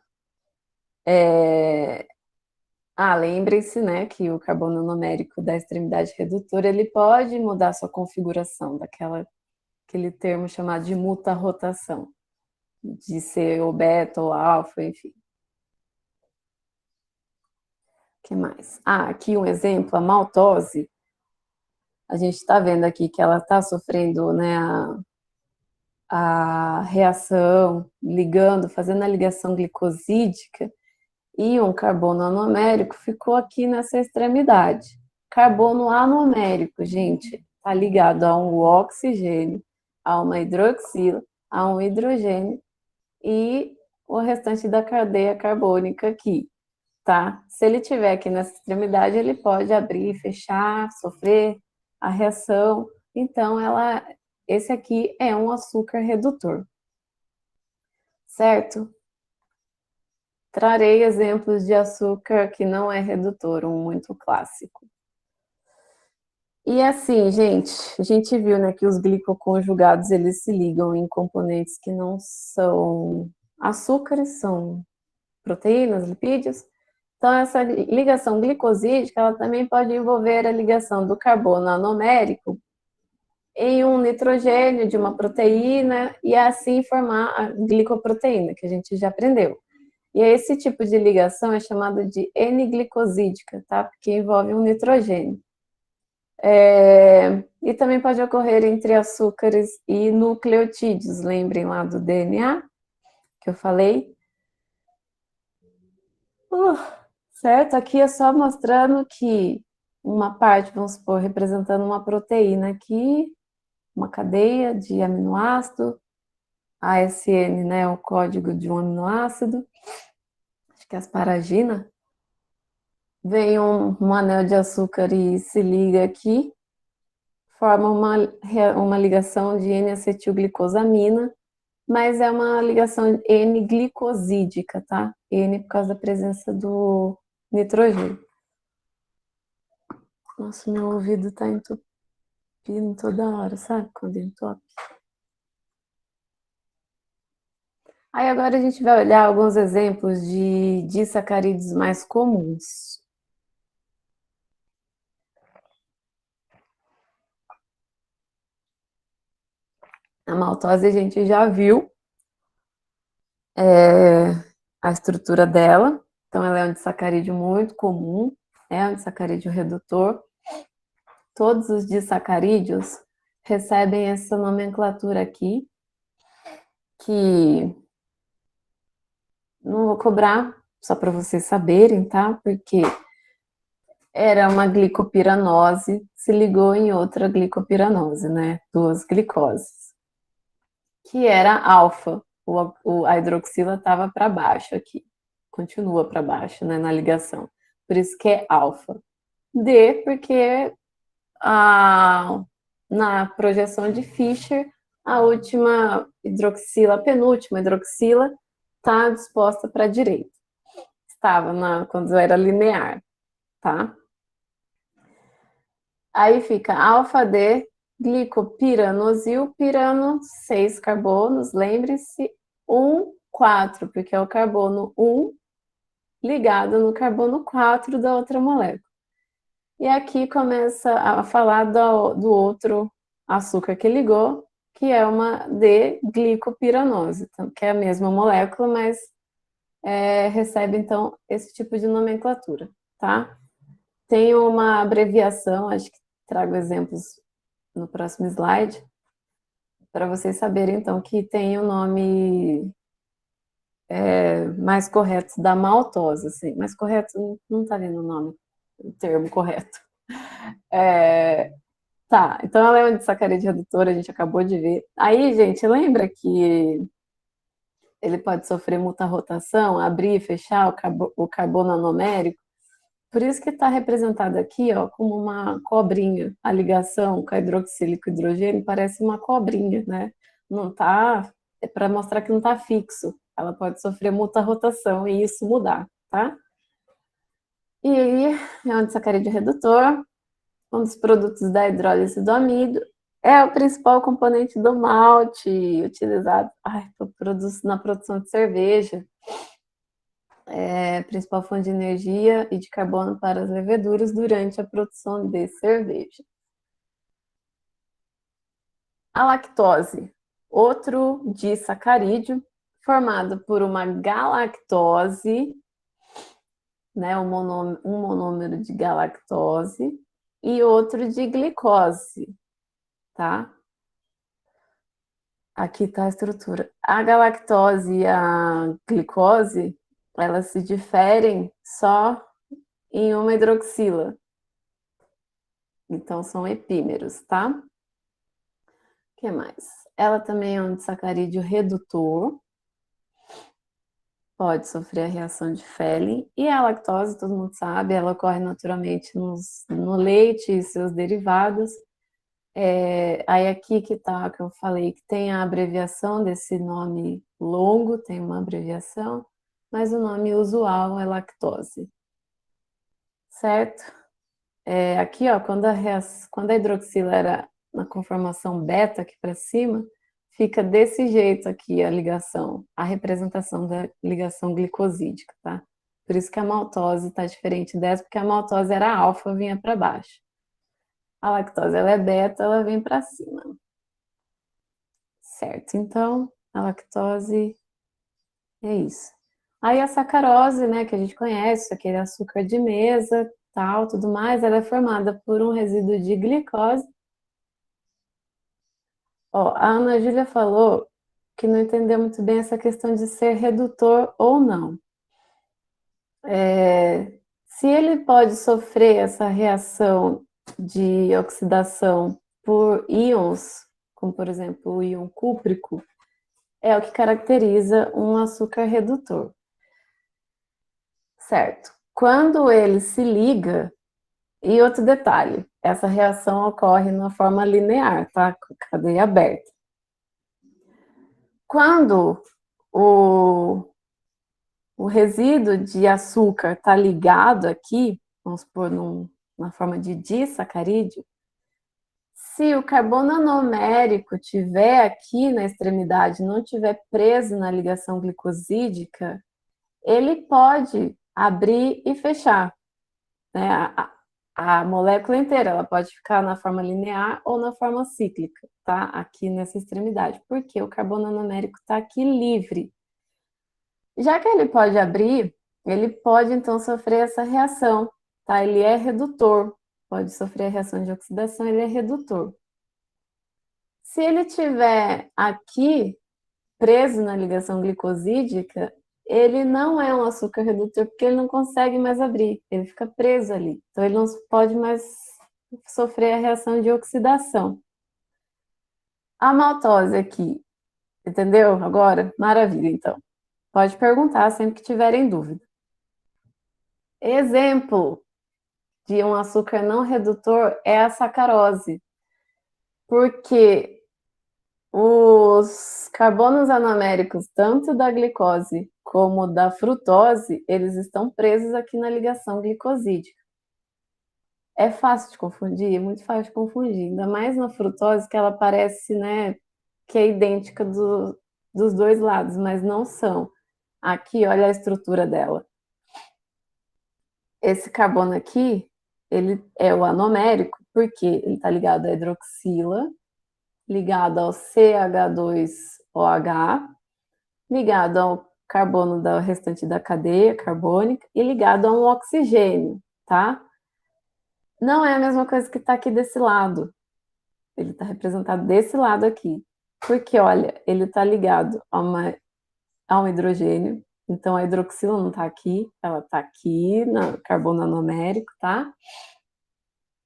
Lembrem-se, né, que o carbono anomérico da extremidade redutora, ele pode mudar sua configuração, aquele termo chamado de mutarrotação, de ser o beta ou alfa, enfim. O que mais? Aqui um exemplo, a maltose. A gente está vendo aqui que ela está sofrendo, né, a reação, fazendo a ligação glicosídica, e um carbono anomérico ficou aqui nessa extremidade. Carbono anomérico, gente, está ligado a um oxigênio, a uma hidroxila, a um hidrogênio e o restante da cadeia carbônica aqui, tá? Se ele tiver aqui nessa extremidade, ele pode abrir, fechar, sofrer a reação. Então, esse aqui é um açúcar redutor, certo? Trarei exemplos de açúcar que não é redutor, um muito clássico. E assim, gente, a gente viu, né, que os glicoconjugados, eles se ligam em componentes que não são açúcares, são proteínas, lipídios. Então, essa ligação glicosídica, ela também pode envolver a ligação do carbono anomérico em um nitrogênio de uma proteína e assim formar a glicoproteína, que a gente já aprendeu. E esse tipo de ligação é chamado de N-glicosídica, tá? Porque envolve um nitrogênio. E também pode ocorrer entre açúcares e nucleotídeos, lembrem lá do DNA que eu falei. Certo? Aqui é só mostrando que uma parte, vamos supor, representando uma proteína aqui, uma cadeia de aminoácido, ASN, né, é o código de um aminoácido, acho que é asparagina, vem um anel de açúcar e se liga aqui, forma uma ligação de N-acetilglicosamina, mas é uma ligação N-glicosídica, tá? N por causa da presença do nitrogênio. Nossa, meu ouvido tá entupindo toda hora, sabe? Quando entope. Aí agora a gente vai olhar alguns exemplos de disacarídeos mais comuns. A maltose a gente já viu a estrutura dela, então ela é um disacarídeo muito comum, é um disacarídeo redutor. Todos os disacarídeos recebem essa nomenclatura aqui, que não vou cobrar, só para vocês saberem, tá? Porque era uma glicopiranose, se ligou em outra glicopiranose, né? Duas glicoses. Que era alfa. A hidroxila estava para baixo aqui. Continua para baixo, né? Na ligação. Por isso que é alfa. D, porque na projeção de Fischer, a última hidroxila, a penúltima hidroxila, está disposta para a direita. Estava quando era linear, tá? Aí fica alfa-D, glicopiranosil, pirano, 6 carbonos, lembre-se, 1, 4, porque é o carbono 1 ligado no carbono 4 da outra molécula. E aqui começa a falar do outro açúcar que ligou, que é uma D-glicopiranose, que é a mesma molécula, mas recebe, então, esse tipo de nomenclatura, tá? Tem uma abreviação, acho que trago exemplos no próximo slide, para vocês saberem, então, que tem o nome mais correto da maltose, assim. Mais correto, não está vendo o nome, o termo correto. É, tá, então ela é um disacarídeo redutor, a gente acabou de ver. Aí, gente, lembra que ele pode sofrer muta-rotação, abrir e fechar o carbono anomérico? Por isso que está representado aqui, ó, como uma cobrinha. A ligação com a hidroxilo e com o hidrogênio parece uma cobrinha, né? Não tá, é para mostrar que não está fixo. Ela pode sofrer muta-rotação e isso mudar, tá? E aí, é um disacarídeo redutor, um dos produtos da hidrólise do amido, é o principal componente do malte utilizado na produção de cerveja, é a principal fonte de energia e de carbono para as leveduras durante a produção de cerveja. A lactose, outro disacarídeo, formado por uma galactose, né, um monômero de galactose, e outro de glicose, tá? Aqui está a estrutura. A galactose e a glicose, elas se diferem só em uma hidroxila. Então, são epímeros, tá? O que mais? Ela também é um disacarídeo redutor, pode sofrer a reação de Fehling. E a lactose, todo mundo sabe, ela ocorre naturalmente no leite e seus derivados. Aí aqui que tá, que eu falei, que tem a abreviação desse nome longo, tem uma abreviação, mas o nome usual é lactose, certo? Aqui, ó, quando a hidroxila era na conformação beta aqui para cima, fica desse jeito aqui a ligação, a representação da ligação glicosídica, tá? Por isso que a maltose está diferente dessa, porque a maltose era alfa, vinha para baixo. A lactose, ela é beta, ela vem para cima. Certo, então a lactose é isso. Aí a sacarose, né, que a gente conhece, aquele açúcar de mesa, tal, tudo mais, ela é formada por um resíduo de glicose. Ó, a Ana Júlia falou que não entendeu muito bem essa questão de ser redutor ou não. Se ele pode sofrer essa reação de oxidação por íons, como por exemplo o íon cúprico, é o que caracteriza um açúcar redutor. Certo. Quando ele se liga, e outro detalhe, essa reação ocorre na forma linear, tá? Com a cadeia aberta. Quando o resíduo de açúcar está ligado aqui, vamos supor na forma de disacarídeo, se o carbono anomérico tiver aqui na extremidade, não tiver preso na ligação glicosídica, ele pode abrir e fechar, né? A molécula inteira, ela pode ficar na forma linear ou na forma cíclica, tá? Aqui nessa extremidade, porque o carbono anomérico está aqui livre. Já que ele pode abrir, ele pode então sofrer essa reação, tá? Ele é redutor, pode sofrer a reação de oxidação, ele é redutor. Se ele tiver aqui preso na ligação glicosídica, ele não é um açúcar redutor porque ele não consegue mais abrir, ele fica preso ali. Então ele não pode mais sofrer a reação de oxidação. A maltose aqui, entendeu? Agora, maravilha, então. Pode perguntar sempre que tiverem dúvida. Exemplo de um açúcar não redutor é a sacarose, porque os carbonos anoméricos, tanto da glicose como da frutose, eles estão presos aqui na ligação glicosídica. É fácil de confundir, é muito fácil de confundir, ainda mais na frutose, que ela parece, né, que é idêntica dos dois lados, mas não são. Aqui, olha a estrutura dela. Esse carbono aqui, ele é o anomérico, porque ele está ligado à hidroxila, ligado ao CH2OH, ligado ao carbono da restante da cadeia carbônica e ligado a um oxigênio, tá? Não é a mesma coisa que está aqui desse lado. Ele está representado desse lado aqui. Porque, olha, ele está ligado a um hidrogênio. Então, a hidroxila não está aqui, ela está aqui no carbono anomérico, tá?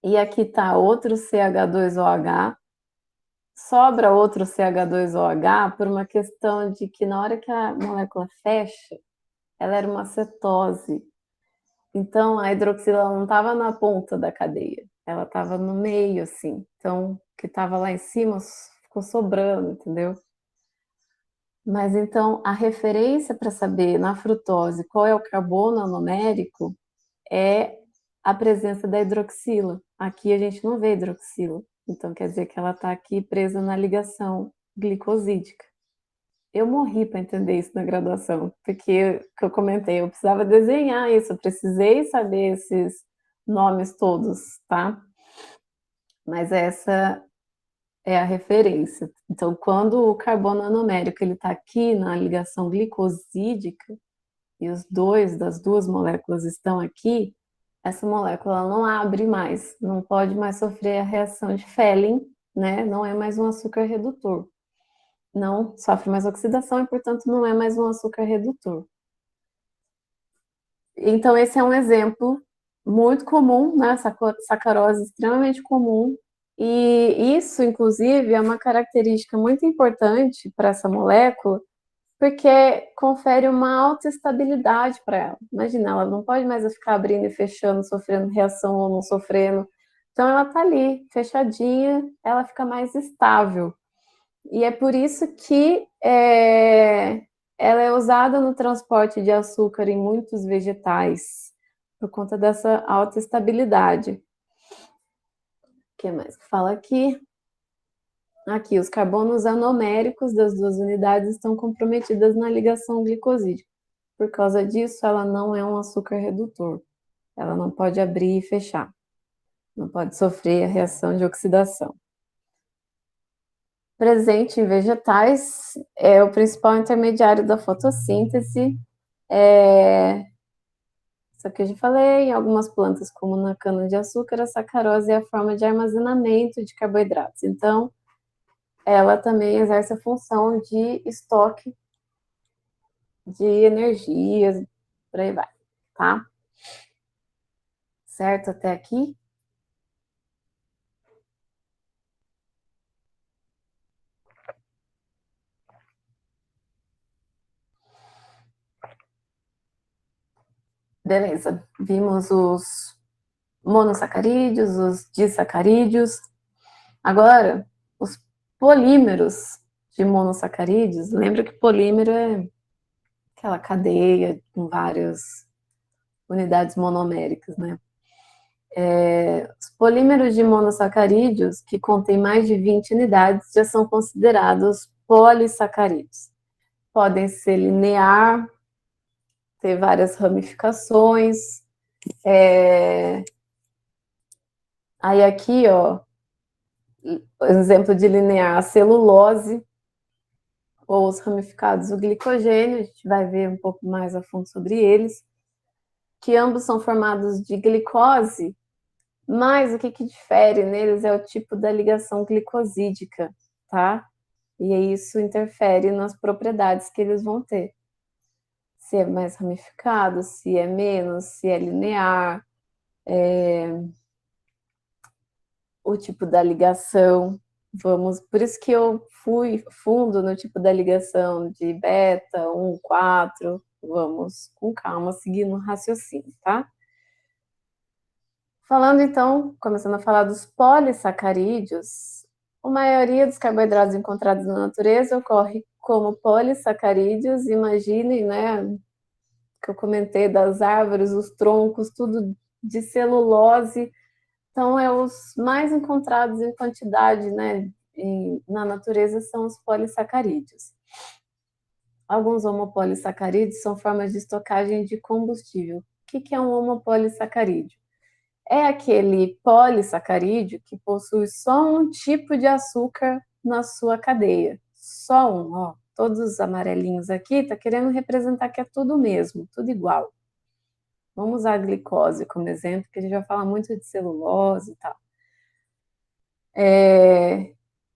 E aqui está outro CH2OH, sobra outro CH2OH por uma questão de que na hora que a molécula fecha, ela era uma cetose. Então a hidroxila não estava na ponta da cadeia, ela estava no meio, assim. Então, o que estava lá em cima ficou sobrando, entendeu? Mas então a referência para saber na frutose qual é o carbono anomérico é a presença da hidroxila. Aqui a gente não vê hidroxila, então quer dizer que ela está aqui presa na ligação glicosídica. Eu morri para entender isso na graduação, porque, que eu comentei, eu precisava desenhar isso, eu precisei saber esses nomes todos, tá? Mas essa é a referência. Então, quando o carbono anomérico ele está aqui na ligação glicosídica, e os dois das duas moléculas estão aqui, essa molécula não abre mais, não pode mais sofrer a reação de Fehling, né? Não é mais um açúcar redutor. Não sofre mais oxidação e, portanto, não é mais um açúcar redutor. Então, esse é um exemplo muito comum, né? Sacarose extremamente comum. E isso, inclusive, é uma característica muito importante para essa molécula, porque confere uma alta estabilidade para ela. Imagina, ela não pode mais ficar abrindo e fechando, sofrendo reação ou não sofrendo. Então, ela está ali, fechadinha, ela fica mais estável. E é por isso que ela é usada no transporte de açúcar em muitos vegetais, por conta dessa alta estabilidade. O que mais que fala aqui? Aqui, os carbonos anoméricos das duas unidades estão comprometidas na ligação glicosídica. Por causa disso, ela não é um açúcar redutor. Ela não pode abrir e fechar. Não pode sofrer a reação de oxidação. Presente em vegetais, é o principal intermediário da fotossíntese. Isso que eu já falei, em algumas plantas, como na cana-de-açúcar, a sacarose é a forma de armazenamento de carboidratos. Então, ela também exerce a função de estoque de energias, por aí vai, tá? Certo até aqui? Beleza, vimos os monossacarídeos, os disacarídeos. Agora, os polímeros de monossacarídeos. Lembra que polímero é aquela cadeia com várias unidades monoméricas, né? Os polímeros de monossacarídeos, que contêm mais de 20 unidades, já são considerados polissacarídeos. Podem ser linear, ter várias ramificações. Aí aqui, ó, exemplo de linear, a celulose, ou os ramificados, o glicogênio, a gente vai ver um pouco mais a fundo sobre eles, que ambos são formados de glicose, mas o que difere neles é o tipo da ligação glicosídica, tá? E isso interfere nas propriedades que eles vão ter. Se é mais ramificado, se é menos, se é linear, o tipo da ligação. Por isso que eu fui fundo no tipo da ligação de beta, 1, 4. Vamos com calma, seguindo o raciocínio, tá? Falando então, começando a falar dos polissacarídeos, a maioria dos carboidratos encontrados na natureza ocorre como polissacarídeos. Imaginem, né, que eu comentei das árvores, os troncos, tudo de celulose. Então, os mais encontrados em quantidade, né, na natureza são os polissacarídeos. Alguns homopolissacarídeos são formas de estocagem de combustível. O que é um homopolissacarídeo? É aquele polissacarídeo que possui só um tipo de açúcar na sua cadeia. Só um, ó. Todos os amarelinhos aqui está querendo representar que é tudo mesmo, tudo igual. Vamos usar a glicose como exemplo, que a gente vai falar muito de celulose e tal.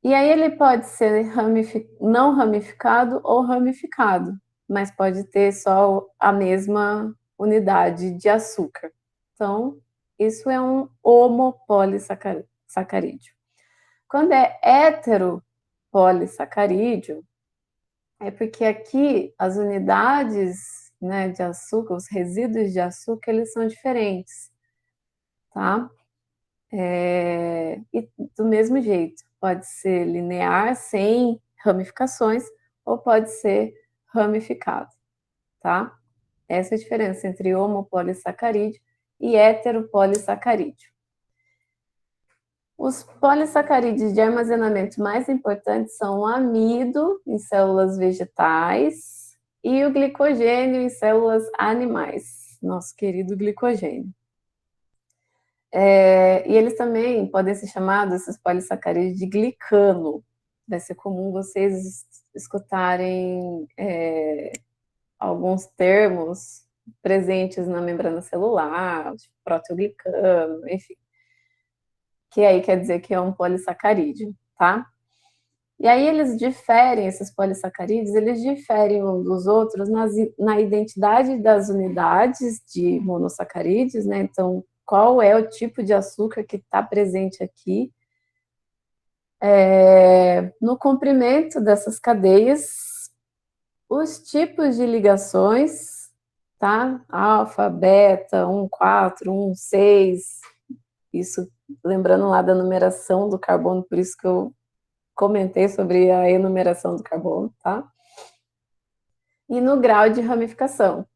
E aí ele pode ser não ramificado ou ramificado, mas pode ter só a mesma unidade de açúcar. Então, isso é um homopolissacarídeo. Quando é heteropolissacarídeo, é porque aqui as unidades, né, de açúcar, os resíduos de açúcar, eles são diferentes, tá? E do mesmo jeito, pode ser linear, sem ramificações, ou pode ser ramificado, tá? Essa é a diferença entre homopolissacarídeo e heteropolissacarídeo. Os polissacarídeos de armazenamento mais importantes são o amido em células vegetais e o glicogênio em células animais, nosso querido glicogênio. E eles também podem ser chamados, esses polissacarídeos, de glicano. Vai ser comum vocês escutarem alguns termos presentes na membrana celular, tipo proteoglicano, enfim. Que aí quer dizer que é um polissacarídeo, tá? E aí eles diferem, esses polissacarídeos, eles diferem uns dos outros na identidade das unidades de monossacarídeos, né? Então, qual é o tipo de açúcar que está presente aqui, no comprimento dessas cadeias, os tipos de ligações, tá? Alfa, beta, 1, 4, 1, 6, isso lembrando lá da numeração do carbono, por isso que eu comentei sobre a enumeração do carbono, tá? E no grau de ramificação.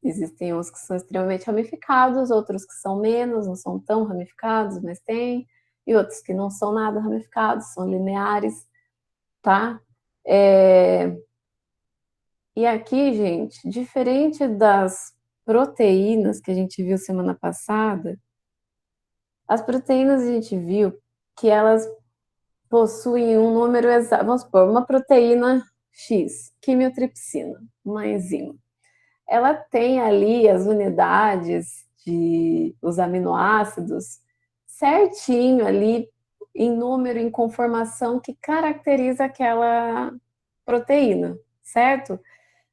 Existem uns que são extremamente ramificados, outros que são menos, não são tão ramificados, mas tem, e outros que não são nada ramificados, são lineares, tá? E aqui, gente, diferente das proteínas que a gente viu semana passada, as proteínas a gente viu que elas possuem um número exato, vamos supor, uma proteína X, quimiotripsina, uma enzima. Ela tem ali as unidades de os aminoácidos certinho ali em número, em conformação que caracteriza aquela proteína, certo?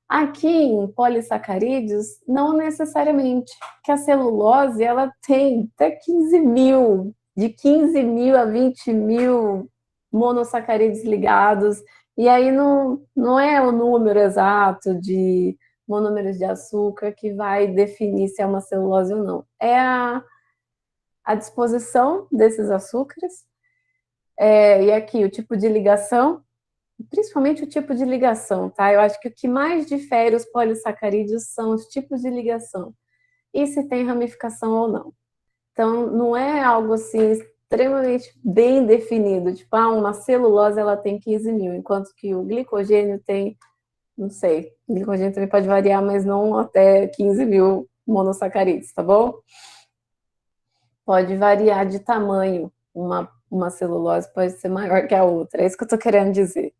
Aqui em polissacarídeos, não necessariamente, porque a celulose ela tem até 15 mil, de 15 mil a 20 mil monossacarídeos ligados, e aí não é o número exato de monômeros de açúcar que vai definir se é uma celulose ou não. É a disposição desses açúcares, e aqui o tipo de ligação, principalmente o tipo de ligação, tá? Eu acho que o que mais difere os polissacarídeos são os tipos de ligação e se tem ramificação ou não. Então, não é algo assim extremamente bem definido, tipo, uma celulose ela tem 15 mil, enquanto que o glicogênio tem, não sei, o glicogênio também pode variar, mas não até 15 mil monossacarídeos, tá bom? Pode variar de tamanho, uma celulose pode ser maior que a outra, é isso que eu tô querendo dizer.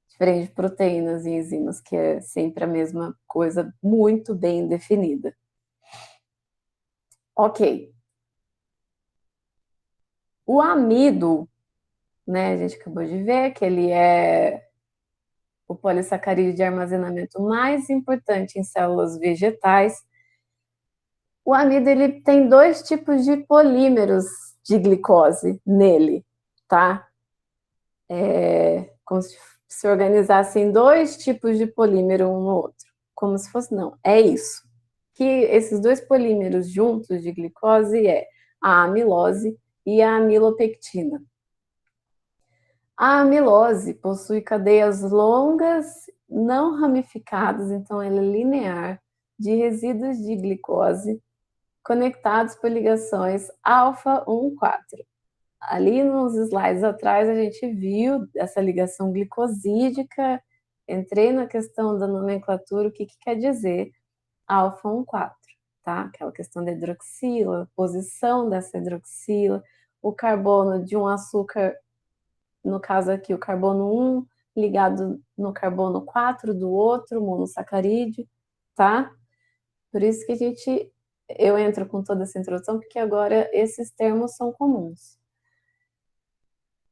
Diferente de proteínas e enzimas, que é sempre a mesma coisa, muito bem definida. Ok. O amido, né, a gente acabou de ver que ele é o polissacarídeo de armazenamento mais importante em células vegetais. O amido ele tem dois tipos de polímeros de glicose nele, tá? Como se organizassem dois tipos de polímero um no outro. Como se fosse, não, é isso. Que esses dois polímeros juntos de glicose é a amilose e a amilopectina. A amilose possui cadeias longas, não ramificadas, então ela é linear, de resíduos de glicose conectados por ligações alfa 1, 4. Ali nos slides atrás a gente viu essa ligação glicosídica, entrei na questão da nomenclatura, o que quer dizer alfa 1, 4, tá? Aquela questão da hidroxila, posição dessa hidroxila, o carbono de um açúcar, no caso aqui o carbono 1 ligado no carbono 4 do outro monossacarídeo, tá? Por isso que eu entro com toda essa introdução, porque agora esses termos são comuns.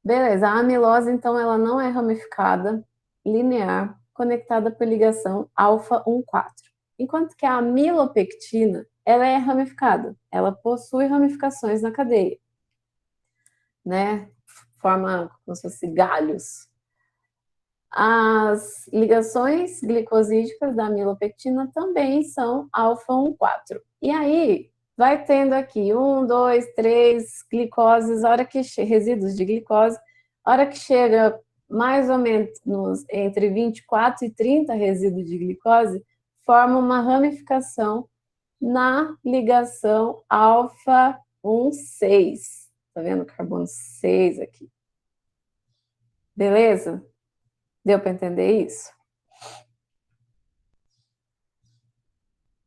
Beleza, a amilose, então, ela não é ramificada, linear, conectada por ligação alfa 1, 4. Enquanto que a amilopectina ela é ramificada, ela possui ramificações na cadeia, né? Forma como se fosse galhos. As ligações glicosídicas da amilopectina também são alfa-1,4. E aí, vai tendo aqui 1, 2, 3 glicoses, a hora que resíduos de glicose, a hora que chega mais ou menos entre 24 e 30 resíduos de glicose, forma uma ramificação na ligação alfa-1,6. Tá vendo o carbono 6 aqui? Beleza? Deu para entender isso?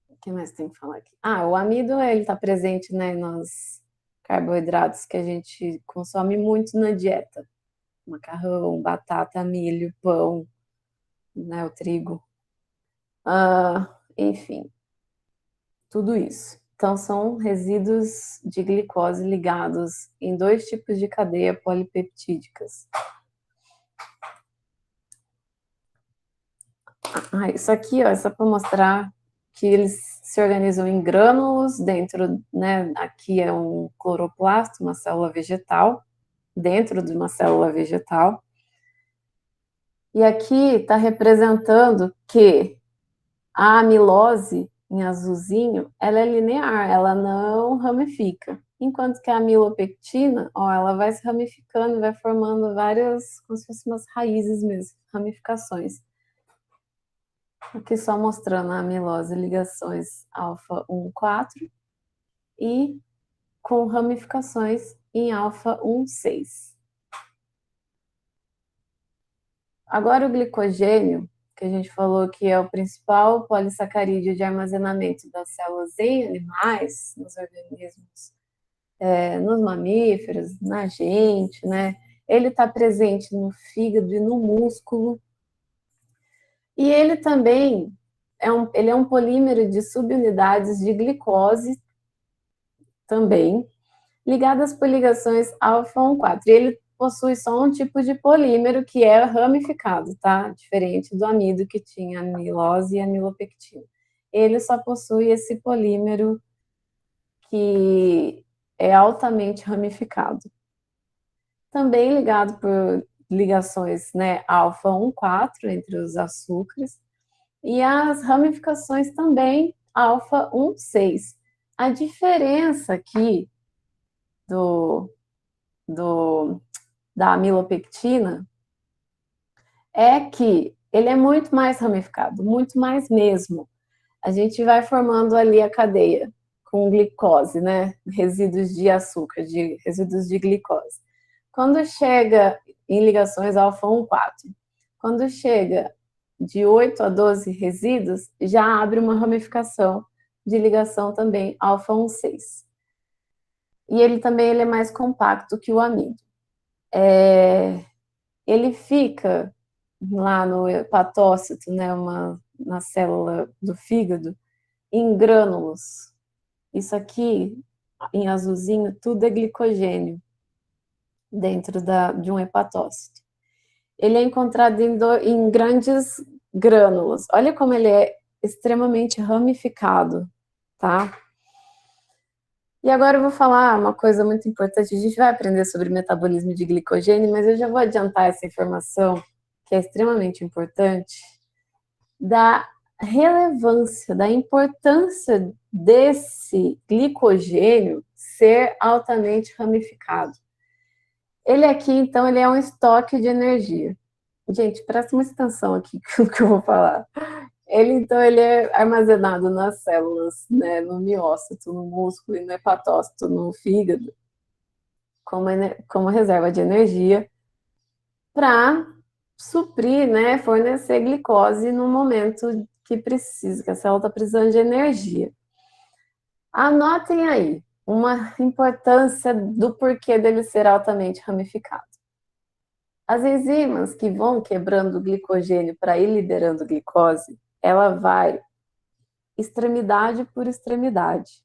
O que mais tem que falar aqui? O amido, ele está presente, né, nos carboidratos que a gente consome muito na dieta. Macarrão, batata, milho, pão, né, o trigo. Enfim, tudo isso. Então, são resíduos de glicose ligados em 2 tipos de cadeia polipeptídicas. Isso aqui, ó, é só para mostrar que eles se organizam em grânulos dentro, né? Aqui é um cloroplasto, uma célula vegetal, dentro de uma célula vegetal. E aqui está representando que a amilose, em azulzinho, ela é linear, ela não ramifica. Enquanto que a amilopectina, ó, ela vai se ramificando, vai formando várias, como se fossem umas raízes mesmo, ramificações. Aqui só mostrando a amilose, ligações alfa-1,4 e com ramificações em alfa-1,6. Agora o glicogênio, que a gente falou que é o principal polissacarídeo de armazenamento das células em animais, nos organismos, nos mamíferos, na gente, né? Ele está presente no fígado e no músculo. E ele também ele é um polímero de subunidades de glicose também, ligadas por ligações alfa-1,4. E ele possui só um tipo de polímero que é ramificado, tá? Diferente do amido que tinha amilose e amilopectina. Ele só possui esse polímero que é altamente ramificado. Também ligado por ligações, né, alfa-1,4 entre os açúcares, e as ramificações também alfa-1,6. A diferença aqui da amilopectina é que ele é muito mais ramificado, muito mais mesmo. A gente vai formando ali a cadeia com glicose, né? Resíduos de açúcar, resíduos de glicose. Quando chega em ligações alfa-1,4, quando chega de 8 a 12 resíduos, já abre uma ramificação de ligação também alfa-1,6. E ele é mais compacto que o amido. Ele fica lá no hepatócito, né, na célula do fígado, em grânulos. Isso aqui, em azulzinho, tudo é glicogênio dentro de um hepatócito. Ele é encontrado em grandes grânulos. Olha como ele é extremamente ramificado, tá? E agora eu vou falar uma coisa muito importante. A gente vai aprender sobre metabolismo de glicogênio, mas eu já vou adiantar essa informação, que é extremamente importante, da relevância, da importância desse glicogênio ser altamente ramificado. Ele aqui, então, ele é um estoque de energia. Gente, presta muita atenção aqui no que eu vou falar. Ele é armazenado nas células, né, no miócito, no músculo e no hepatócito, no fígado, como reserva de energia, para suprir, né, fornecer glicose no momento que precisa, que a célula está precisando de energia. Anotem aí uma importância do porquê dele ser altamente ramificado. As enzimas que vão quebrando o glicogênio para ir liberando glicose, ela vai extremidade por extremidade.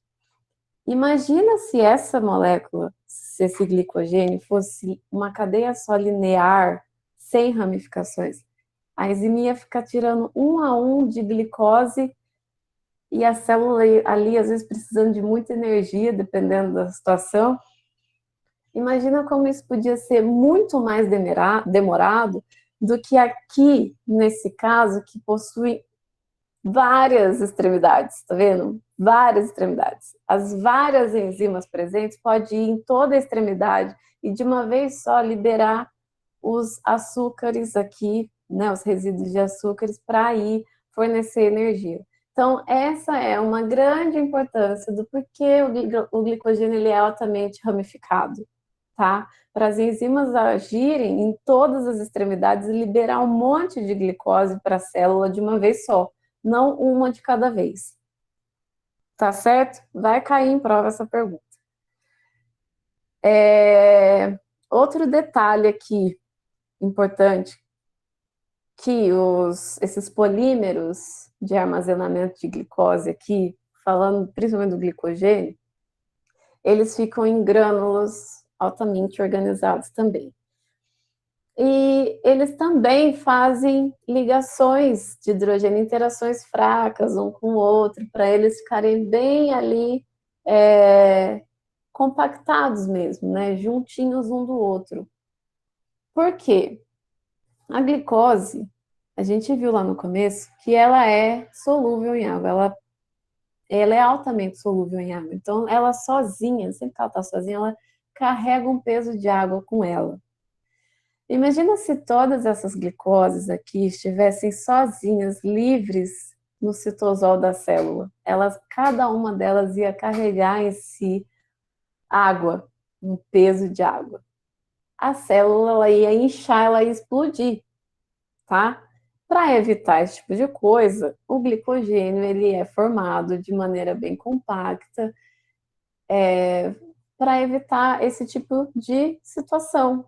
Imagina se essa molécula, se esse glicogênio fosse uma cadeia só linear, sem ramificações. A enzima ia ficar tirando um a um de glicose e a célula ali, às vezes, precisando de muita energia, dependendo da situação. Imagina como isso podia ser muito mais demorado do que aqui, nesse caso, que possui várias extremidades, tá vendo? Várias extremidades. As várias enzimas presentes podem ir em toda a extremidade e de uma vez só liberar os açúcares aqui, né, os resíduos de açúcares para ir fornecer energia. Então, essa é uma grande importância do porquê o glicogênio ele é altamente ramificado, tá? Para as enzimas agirem em todas as extremidades e liberar um monte de glicose para a célula de uma vez só, não uma de cada vez. Tá certo? Vai cair em prova essa pergunta. Outro detalhe aqui importante, que esses polímeros de armazenamento de glicose aqui, falando principalmente do glicogênio, eles ficam em grânulos altamente organizados também. E eles também fazem ligações de hidrogênio, interações fracas um com o outro, para eles ficarem bem ali compactados mesmo, né? Juntinhos um do outro. Por quê? A glicose, a gente viu lá no começo que ela é solúvel em água, ela é altamente solúvel em água. Então, ela sozinha, sempre que ela está sozinha, ela carrega um peso de água com ela. Imagina se todas essas glicoses aqui estivessem sozinhas, livres no citosol da célula. Cada uma delas ia carregar em si água, um peso de água. A célula ela ia inchar, ela ia explodir, tá? Para evitar esse tipo de coisa, o glicogênio ele é formado de maneira bem compacta, para evitar esse tipo de situação,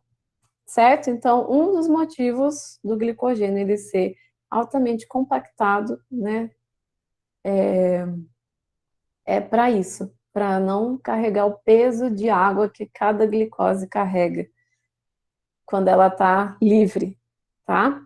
certo? Então, um dos motivos do glicogênio ele ser altamente compactado, né, é para isso, para não carregar o peso de água que cada glicose carrega quando ela está livre, tá?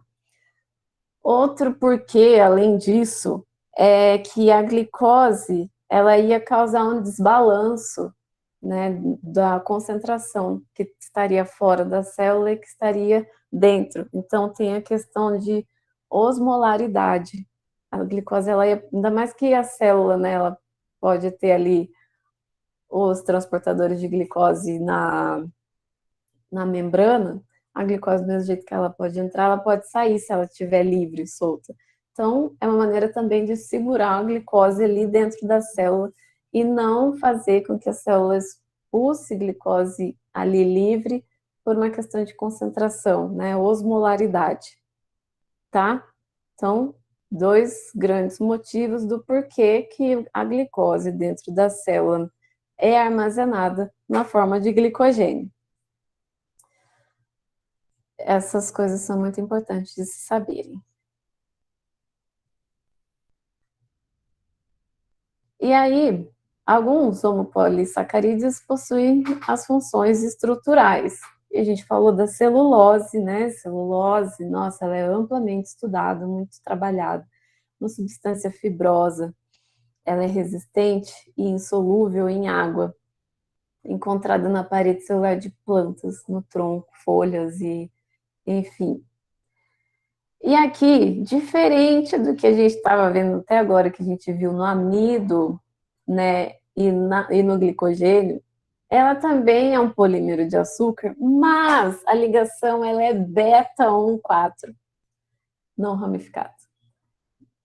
Outro porquê, além disso, é que a glicose ela ia causar um desbalanço, né, da concentração que estaria fora da célula e que estaria dentro. Então tem a questão de osmolaridade. A glicose, ela ia, ainda mais que a célula, né, ela pode ter ali os transportadores de glicose na membrana, a glicose, do mesmo jeito que ela pode entrar, ela pode sair se ela estiver livre, solta. Então, é uma maneira também de segurar a glicose ali dentro da célula e não fazer com que a célula expulse glicose ali livre por uma questão de concentração, né? Osmolaridade, tá? Então, dois grandes motivos do porquê que a glicose dentro da célula é armazenada na forma de glicogênio. Essas coisas são muito importantes de se saberem. E aí, alguns homopolissacarídeos possuem as funções estruturais. E a gente falou da celulose, né? Celulose, nossa, ela é amplamente estudada, muito trabalhada. Uma substância fibrosa, ela é resistente e insolúvel em água, encontrada na parede celular de plantas, no tronco, folhas e, enfim. E aqui, diferente do que a gente estava vendo até agora, que a gente viu no amido, né, e no glicogênio, ela também é um polímero de açúcar, mas a ligação ela é beta 1,4, não ramificado.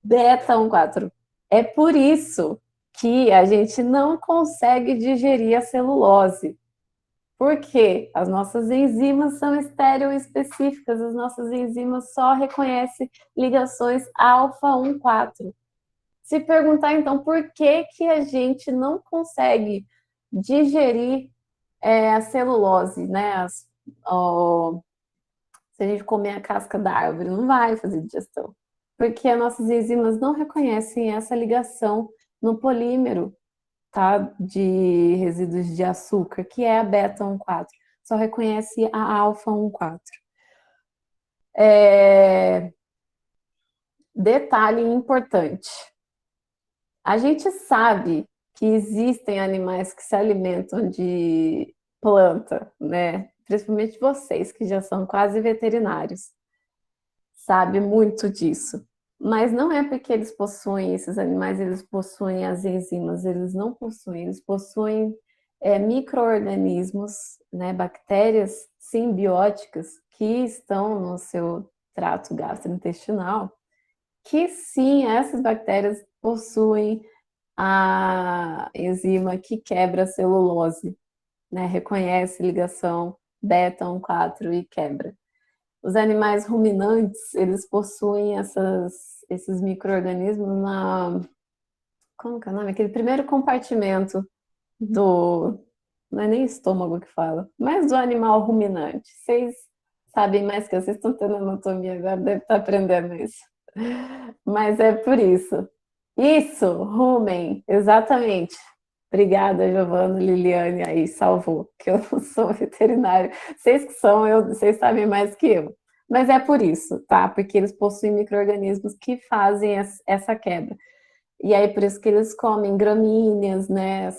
Beta 1,4. É por isso que a gente não consegue digerir a celulose, porque as nossas enzimas são estereoespecíficas, as nossas enzimas só reconhecem ligações alfa 1,4. Se perguntar, então, por que, que a gente não consegue digerir a celulose, né? Se a gente comer a casca da árvore, não vai fazer digestão. Porque as nossas enzimas não reconhecem essa ligação no polímero, tá, de resíduos de açúcar, que é a beta 1,4. Só reconhece a alfa 1,4. Detalhe importante. A gente sabe que existem animais que se alimentam de planta, né? Principalmente vocês, que já são quase veterinários, sabe muito disso. Mas não é porque eles possuem, esses animais, eles possuem as enzimas, eles não possuem, eles possuem micro-organismos, né, bactérias simbióticas que estão no seu trato gastrointestinal, que sim, essas bactérias possuem a enzima que quebra a celulose, né? Reconhece ligação beta-1,4 e quebra. Os animais ruminantes, eles possuem esses micro-organismos na... Como que é o nome? Aquele primeiro compartimento do... Não é nem estômago que fala, mas do animal ruminante. Vocês sabem mais que eu, vocês estão tendo anatomia agora, deve estar aprendendo isso. Mas é por isso. Isso, rumen, exatamente. Obrigada, Giovana, Liliane, aí salvou, que eu não sou veterinária. Vocês que são, vocês sabem mais que eu. Mas é por isso, tá? Porque eles possuem micro-organismos que fazem essa quebra. E aí, por isso que eles comem gramíneas, né?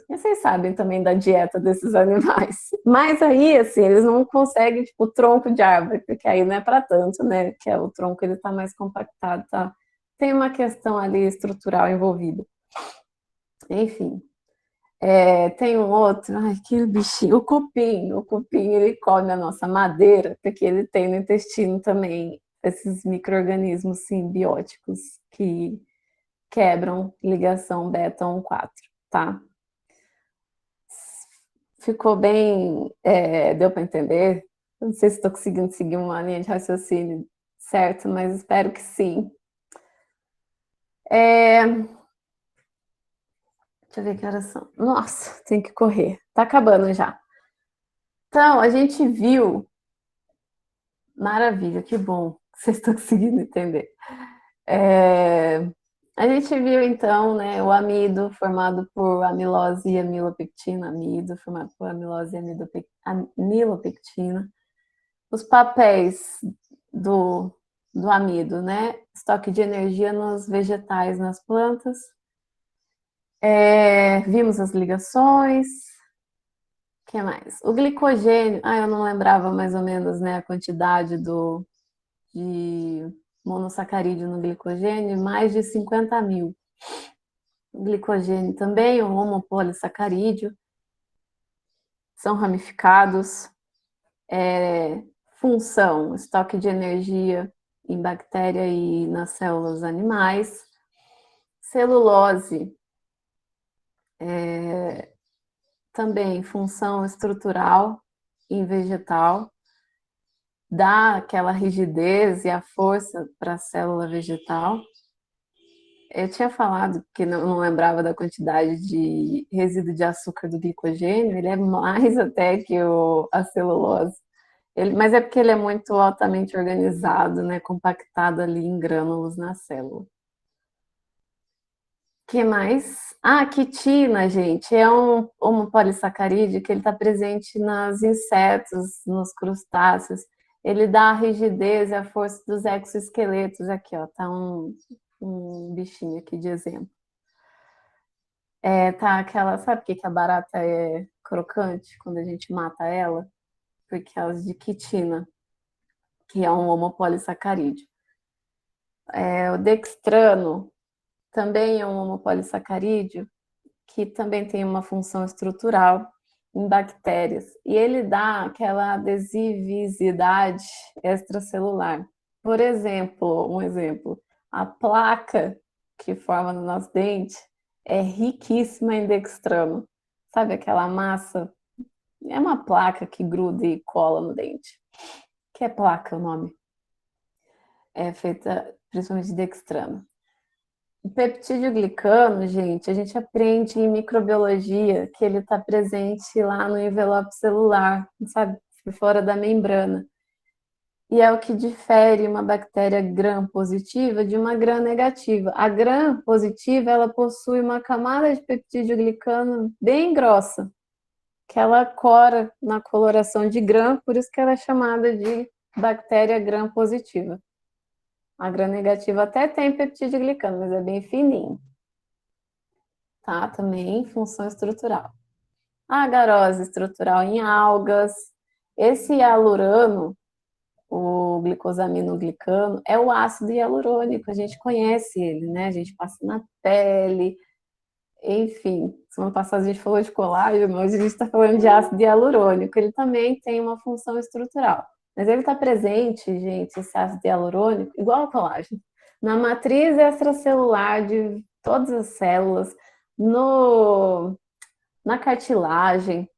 Vocês sabem também da dieta desses animais. Mas aí, assim, eles não conseguem, tipo, tronco de árvore, porque aí não é para tanto, né? Que é o tronco, ele tá mais compactado, tá? Tem uma questão ali estrutural envolvida. Enfim. Tem um outro, ai, que bichinho, o cupim, ele come a nossa madeira, porque ele tem no intestino também esses micro-organismos simbióticos que quebram ligação beta-1,4, tá? Ficou bem, deu para entender? Não sei se estou conseguindo seguir uma linha de raciocínio certo, mas espero que sim. Deixa eu ver que horas são. Nossa, tem que correr. Tá acabando já. Então, a gente viu. Maravilha, que bom que vocês estão conseguindo entender. A gente viu então, né, o amido formado por amilose e amilopectina, amido formado por amilose e amilopectina, os papéis do amido, né, estoque de energia nos vegetais, nas plantas, vimos as ligações, o que mais? O glicogênio, eu não lembrava mais ou menos, né, a quantidade de monossacarídeo no glicogênio, mais de 50 mil. O glicogênio também, o homopolissacarídeo, são ramificados. Função, estoque de energia em bactéria e nas células animais. Celulose, também função estrutural em vegetal, dá aquela rigidez e a força para a célula vegetal. Eu tinha falado que não lembrava da quantidade de resíduo de açúcar do glicogênio, ele é mais até que a celulose. Mas é porque ele é muito altamente organizado, né? Compactado ali em grânulos na célula. O que mais? A quitina, gente, é um homopolissacarídeo que ele está presente nos insetos, nos crustáceos. Ele dá a rigidez e a força dos exoesqueletos. Aqui, ó, tá um bichinho aqui de exemplo. Tá aquela, sabe por que a barata é crocante quando a gente mata ela? Por causa de quitina, que é um homopolissacarídeo. O dextrano também é um homopolissacarídeo que também tem uma função estrutural em bactérias e ele dá aquela adesividade extracelular. Por exemplo, a placa que forma no nosso dente é riquíssima em dextrano. Sabe aquela massa? É uma placa que gruda e cola no dente. Que é placa o nome? É feita principalmente de dextrano. O peptídeo glicano, gente, a gente aprende em microbiologia que ele está presente lá no envelope celular, sabe, por fora da membrana. E é o que difere uma bactéria gram-positiva de uma gram-negativa. A gram-positiva, ela possui uma camada de peptídeo glicano bem grossa, que ela cora na coloração de gram, por isso que ela é chamada de bactéria gram-positiva. A gram-negativa até tem peptídeo glicano, mas é bem fininho. tá? Também função estrutural. A agarose estrutural em algas. Esse hialurano, o glicosaminoglicano, é o ácido hialurônico, a gente conhece ele, né? A gente passa na pele, enfim. Semana passada a gente falou de colágeno, hoje a gente está falando de ácido hialurônico. Ele também tem uma função estrutural. Mas ele está presente, gente, esse ácido hialurônico, igual ao colágeno, na matriz extracelular de todas as células, no, na cartilagem,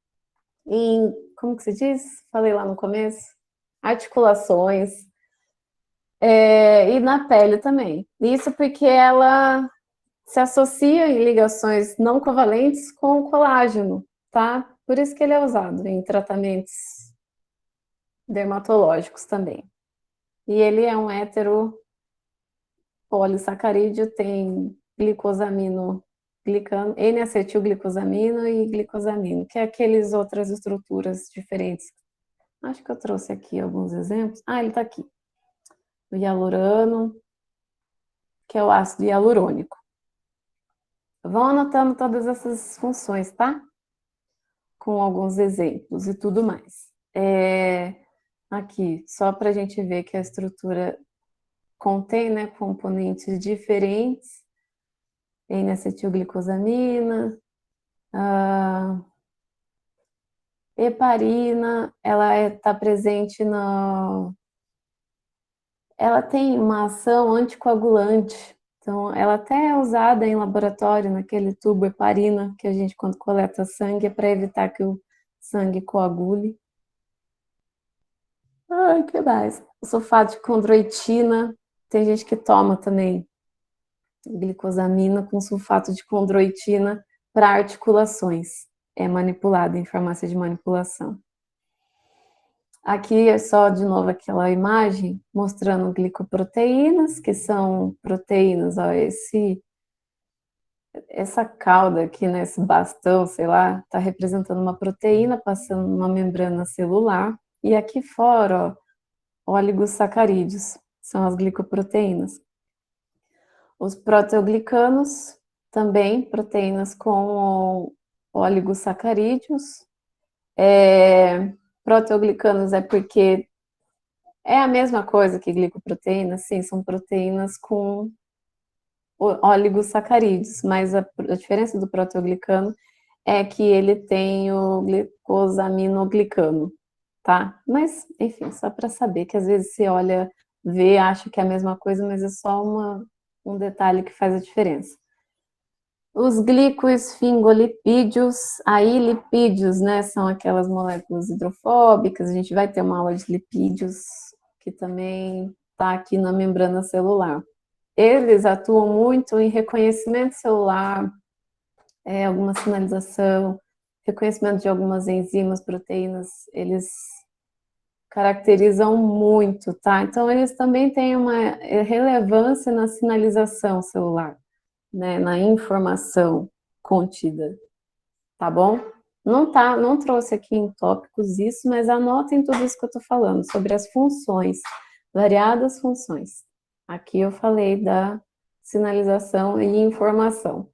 em, como que se diz? Falei lá no começo? Articulações, e na pele também. Isso porque ela se associa em ligações não covalentes com o colágeno, tá? Por isso que ele é usado em tratamentos dermatológicos também. E ele é um hétero polissacarídeo, tem glicosamino, N-acetilglicosamino e glicosamino, que é aqueles outras estruturas diferentes. Acho que eu trouxe aqui alguns exemplos. Ah, ele está aqui. O hialurano, que é o ácido hialurônico. Vão anotando todas essas funções, tá? Com alguns exemplos e tudo mais. Aqui, só para a gente ver que a estrutura contém, né, componentes diferentes. N-acetilglicosamina, heparina, ela está presente no... Ela tem uma ação anticoagulante, então ela até é usada em laboratório, naquele tubo heparina, que a gente, quando coleta sangue, é para evitar que o sangue coagule. Ai, que mais? O sulfato de condroitina, tem gente que toma também glicosamina com sulfato de condroitina para articulações. É manipulado em farmácia de manipulação. Aqui é só, de novo, aquela imagem mostrando glicoproteínas, que são proteínas, ó, essa cauda aqui, né, esse bastão, sei lá, está representando uma proteína passando numa membrana celular. E aqui fora, ó, oligosacarídeos, são as glicoproteínas. Os proteoglicanos, também proteínas com oligosacarídeos. Proteoglicanos é porque é a mesma coisa que glicoproteínas, sim, são proteínas com oligosacarídeos, mas a diferença do proteoglicano é que ele tem o glicosaminoglicano, tá? Mas, enfim, só para saber que às vezes você olha, vê, acha que é a mesma coisa, mas é só um detalhe que faz a diferença. Os glicoesfingolipídios, aí lipídios, né, são aquelas moléculas hidrofóbicas, a gente vai ter uma aula de lipídios, que também está aqui na membrana celular. Eles atuam muito em reconhecimento celular, alguma sinalização, reconhecimento de algumas enzimas, proteínas, eles caracterizam muito, tá? Então, eles também têm uma relevância na sinalização celular, né, na informação contida, tá bom? Não trouxe aqui em tópicos isso, mas anotem tudo isso que eu tô falando, sobre as funções, variadas funções. Aqui eu falei da sinalização e informação.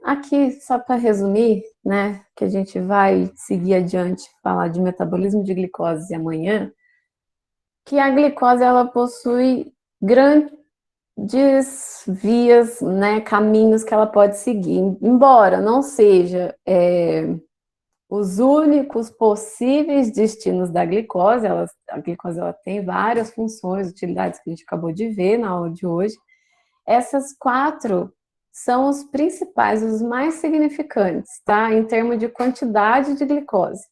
Aqui, só para resumir, né, que a gente vai seguir adiante, falar de metabolismo de glicose amanhã, que a glicose ela possui grandes vias, né, caminhos que ela pode seguir, embora não seja os únicos possíveis destinos da glicose, a glicose ela tem várias funções, utilidades que a gente acabou de ver na aula de hoje. Essas 4 são os principais, os mais significantes, tá? Em termos de quantidade de glicose,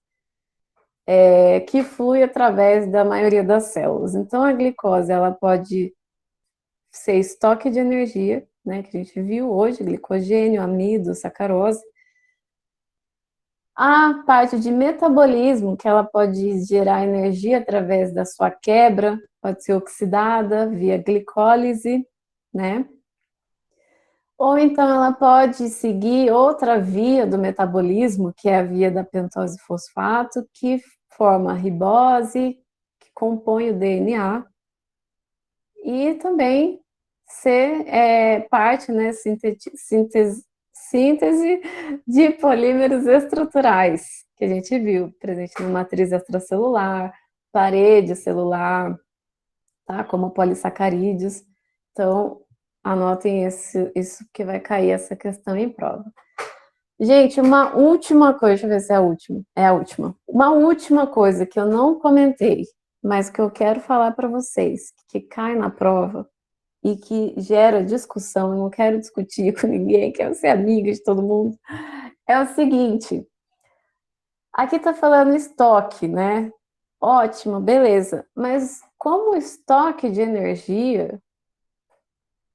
que flui através da maioria das células. Então, a glicose, ela pode ser estoque de energia, né, que a gente viu hoje, glicogênio, amido, sacarose. A parte de metabolismo, que ela pode gerar energia através da sua quebra, pode ser oxidada via glicólise, né? Ou então ela pode seguir outra via do metabolismo, que é a via da pentose fosfato, que forma a ribose, que compõe o DNA, e também ser parte, né, síntese de polímeros estruturais, que a gente viu, presente na matriz extracelular, parede celular, tá? Como polissacarídeos. Então, anotem isso que vai cair essa questão em prova. Gente, uma última coisa, deixa eu ver se é a última. É a última. Uma última coisa que eu não comentei, mas que eu quero falar para vocês, que cai na prova e que gera discussão, eu não quero discutir com ninguém, quero ser amiga de todo mundo, é o seguinte, aqui está falando estoque, né? Ótimo, beleza, mas como estoque de energia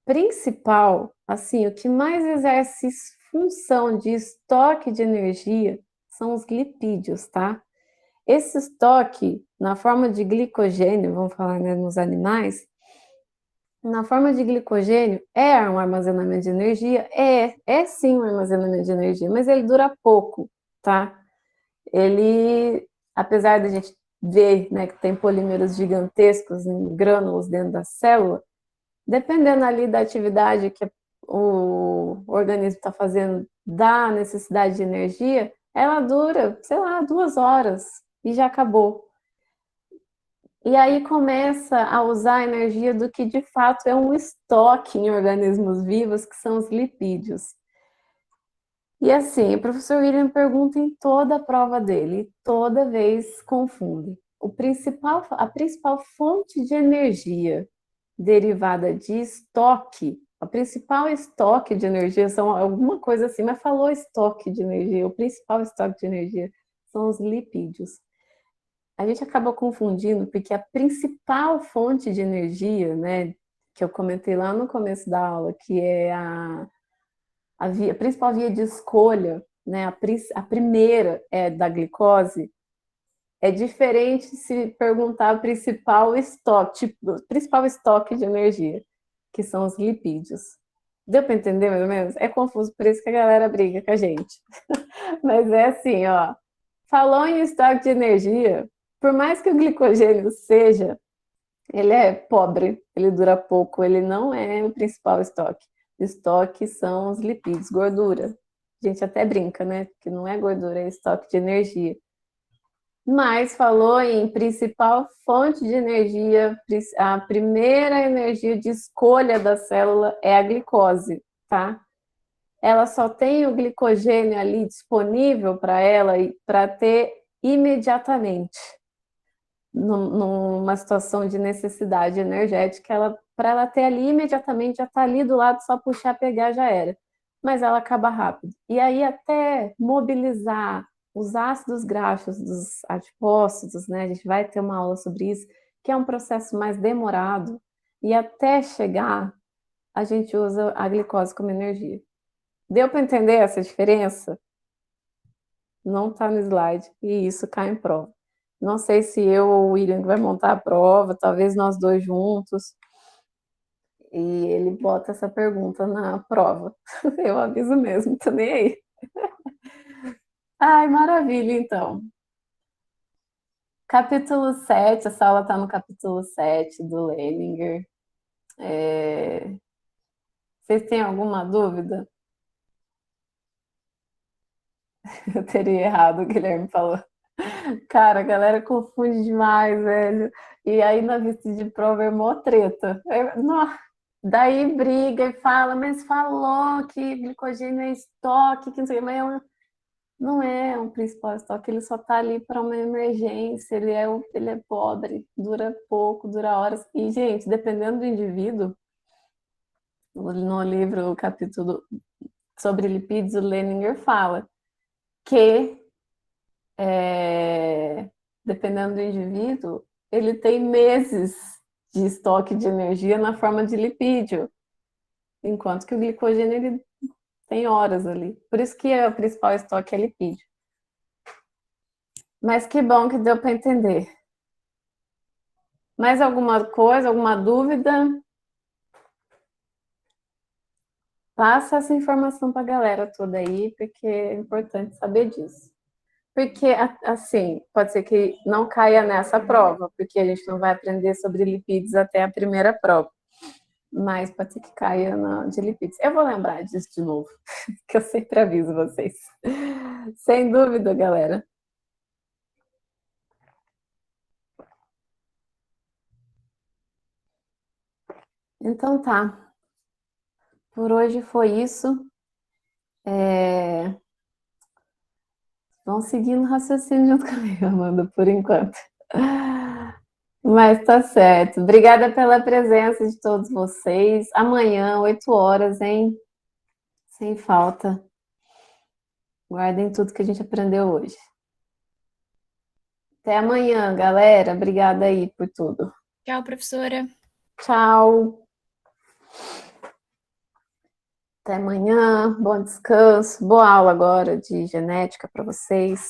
principal, assim, o que mais exerce função de estoque de energia são os lipídios, tá? Esse estoque, na forma de glicogênio, vamos falar, né, nos animais, na forma de glicogênio, é um armazenamento de energia? É sim um armazenamento de energia, mas ele dura pouco, tá? Ele, apesar da gente ver, né, que tem polímeros gigantescos em grânulos dentro da célula, dependendo ali da atividade que o organismo está fazendo, da necessidade de energia, ela dura, sei lá, 2 horas e já acabou. E aí começa a usar a energia do que de fato é um estoque em organismos vivos, que são os lipídios. E assim, o professor William pergunta em toda a prova dele, toda vez confunde. A principal fonte de energia derivada de estoque, a principal estoque de energia são alguma coisa assim, mas falou estoque de energia, o principal estoque de energia são os lipídios. A gente acaba confundindo porque a principal fonte de energia, né, que eu comentei lá no começo da aula, que é a principal via de escolha, né, a primeira é da glicose, é diferente se perguntar o principal estoque, tipo, o principal estoque de energia, que são os lipídios. Deu para entender mais ou menos? É confuso, por isso que a galera briga com a gente. Mas é assim, ó. Falou em estoque de energia, por mais que o glicogênio seja, ele é pobre, ele dura pouco, ele não é o principal estoque. O estoque são os lipídios, gordura. A gente até brinca, né? Que não é gordura, é estoque de energia. Mas falou em principal fonte de energia, a primeira energia de escolha da célula é a glicose, tá? Ela só tem o glicogênio ali disponível para ela para ter imediatamente, numa situação de necessidade energética, para ela ter ali imediatamente, já está ali do lado, só puxar, pegar, já era. Mas ela acaba rápido. E aí, até mobilizar os ácidos graxos dos adipócitos, né? A gente vai ter uma aula sobre isso, que é um processo mais demorado, e até chegar, a gente usa a glicose como energia. Deu para entender essa diferença? Não está no slide, e isso cai em prova. Não sei se eu ou o William vai montar a prova, talvez nós dois juntos, e ele bota essa pergunta na prova. Eu aviso mesmo, tô nem aí. Ai, maravilha, então. Capítulo 7, essa aula está no capítulo 7 do Leninger. Vocês têm alguma dúvida? Eu teria errado, o Guilherme falou. Cara, a galera confunde demais, velho. E aí na vista de prova é mó treta. Daí briga e fala, mas falou que glicogênio é estoque, que não sei o que, mas não é um principal estoque, ele só tá ali para uma emergência, ele é pobre, dura pouco, dura horas. E, gente, dependendo do indivíduo, no livro, o capítulo sobre lipídios, o Leninger fala que dependendo do indivíduo, ele tem meses de estoque de energia na forma de lipídio, enquanto que o glicogênio ele tem horas ali. Por isso que o principal estoque é lipídio. Mas que bom que deu para entender. Mais alguma coisa, alguma dúvida? Passa essa informação para a galera toda aí, porque é importante saber disso. Porque, assim, pode ser que não caia nessa prova, porque a gente não vai aprender sobre lipídios até a primeira prova. mas pode ser que caia de lipids. Eu vou lembrar disso de novo, que eu sempre aviso vocês. Sem dúvida, galera. Então tá. Por hoje foi isso. Vão seguindo o raciocínio junto comigo, Amanda, por enquanto. Mas tá certo. Obrigada pela presença de todos vocês. Amanhã, 8 horas, hein? Sem falta. Guardem tudo que a gente aprendeu hoje. Até amanhã, galera. Obrigada aí por tudo. Tchau, professora. Tchau. Até amanhã. Bom descanso. Boa aula agora de genética para vocês.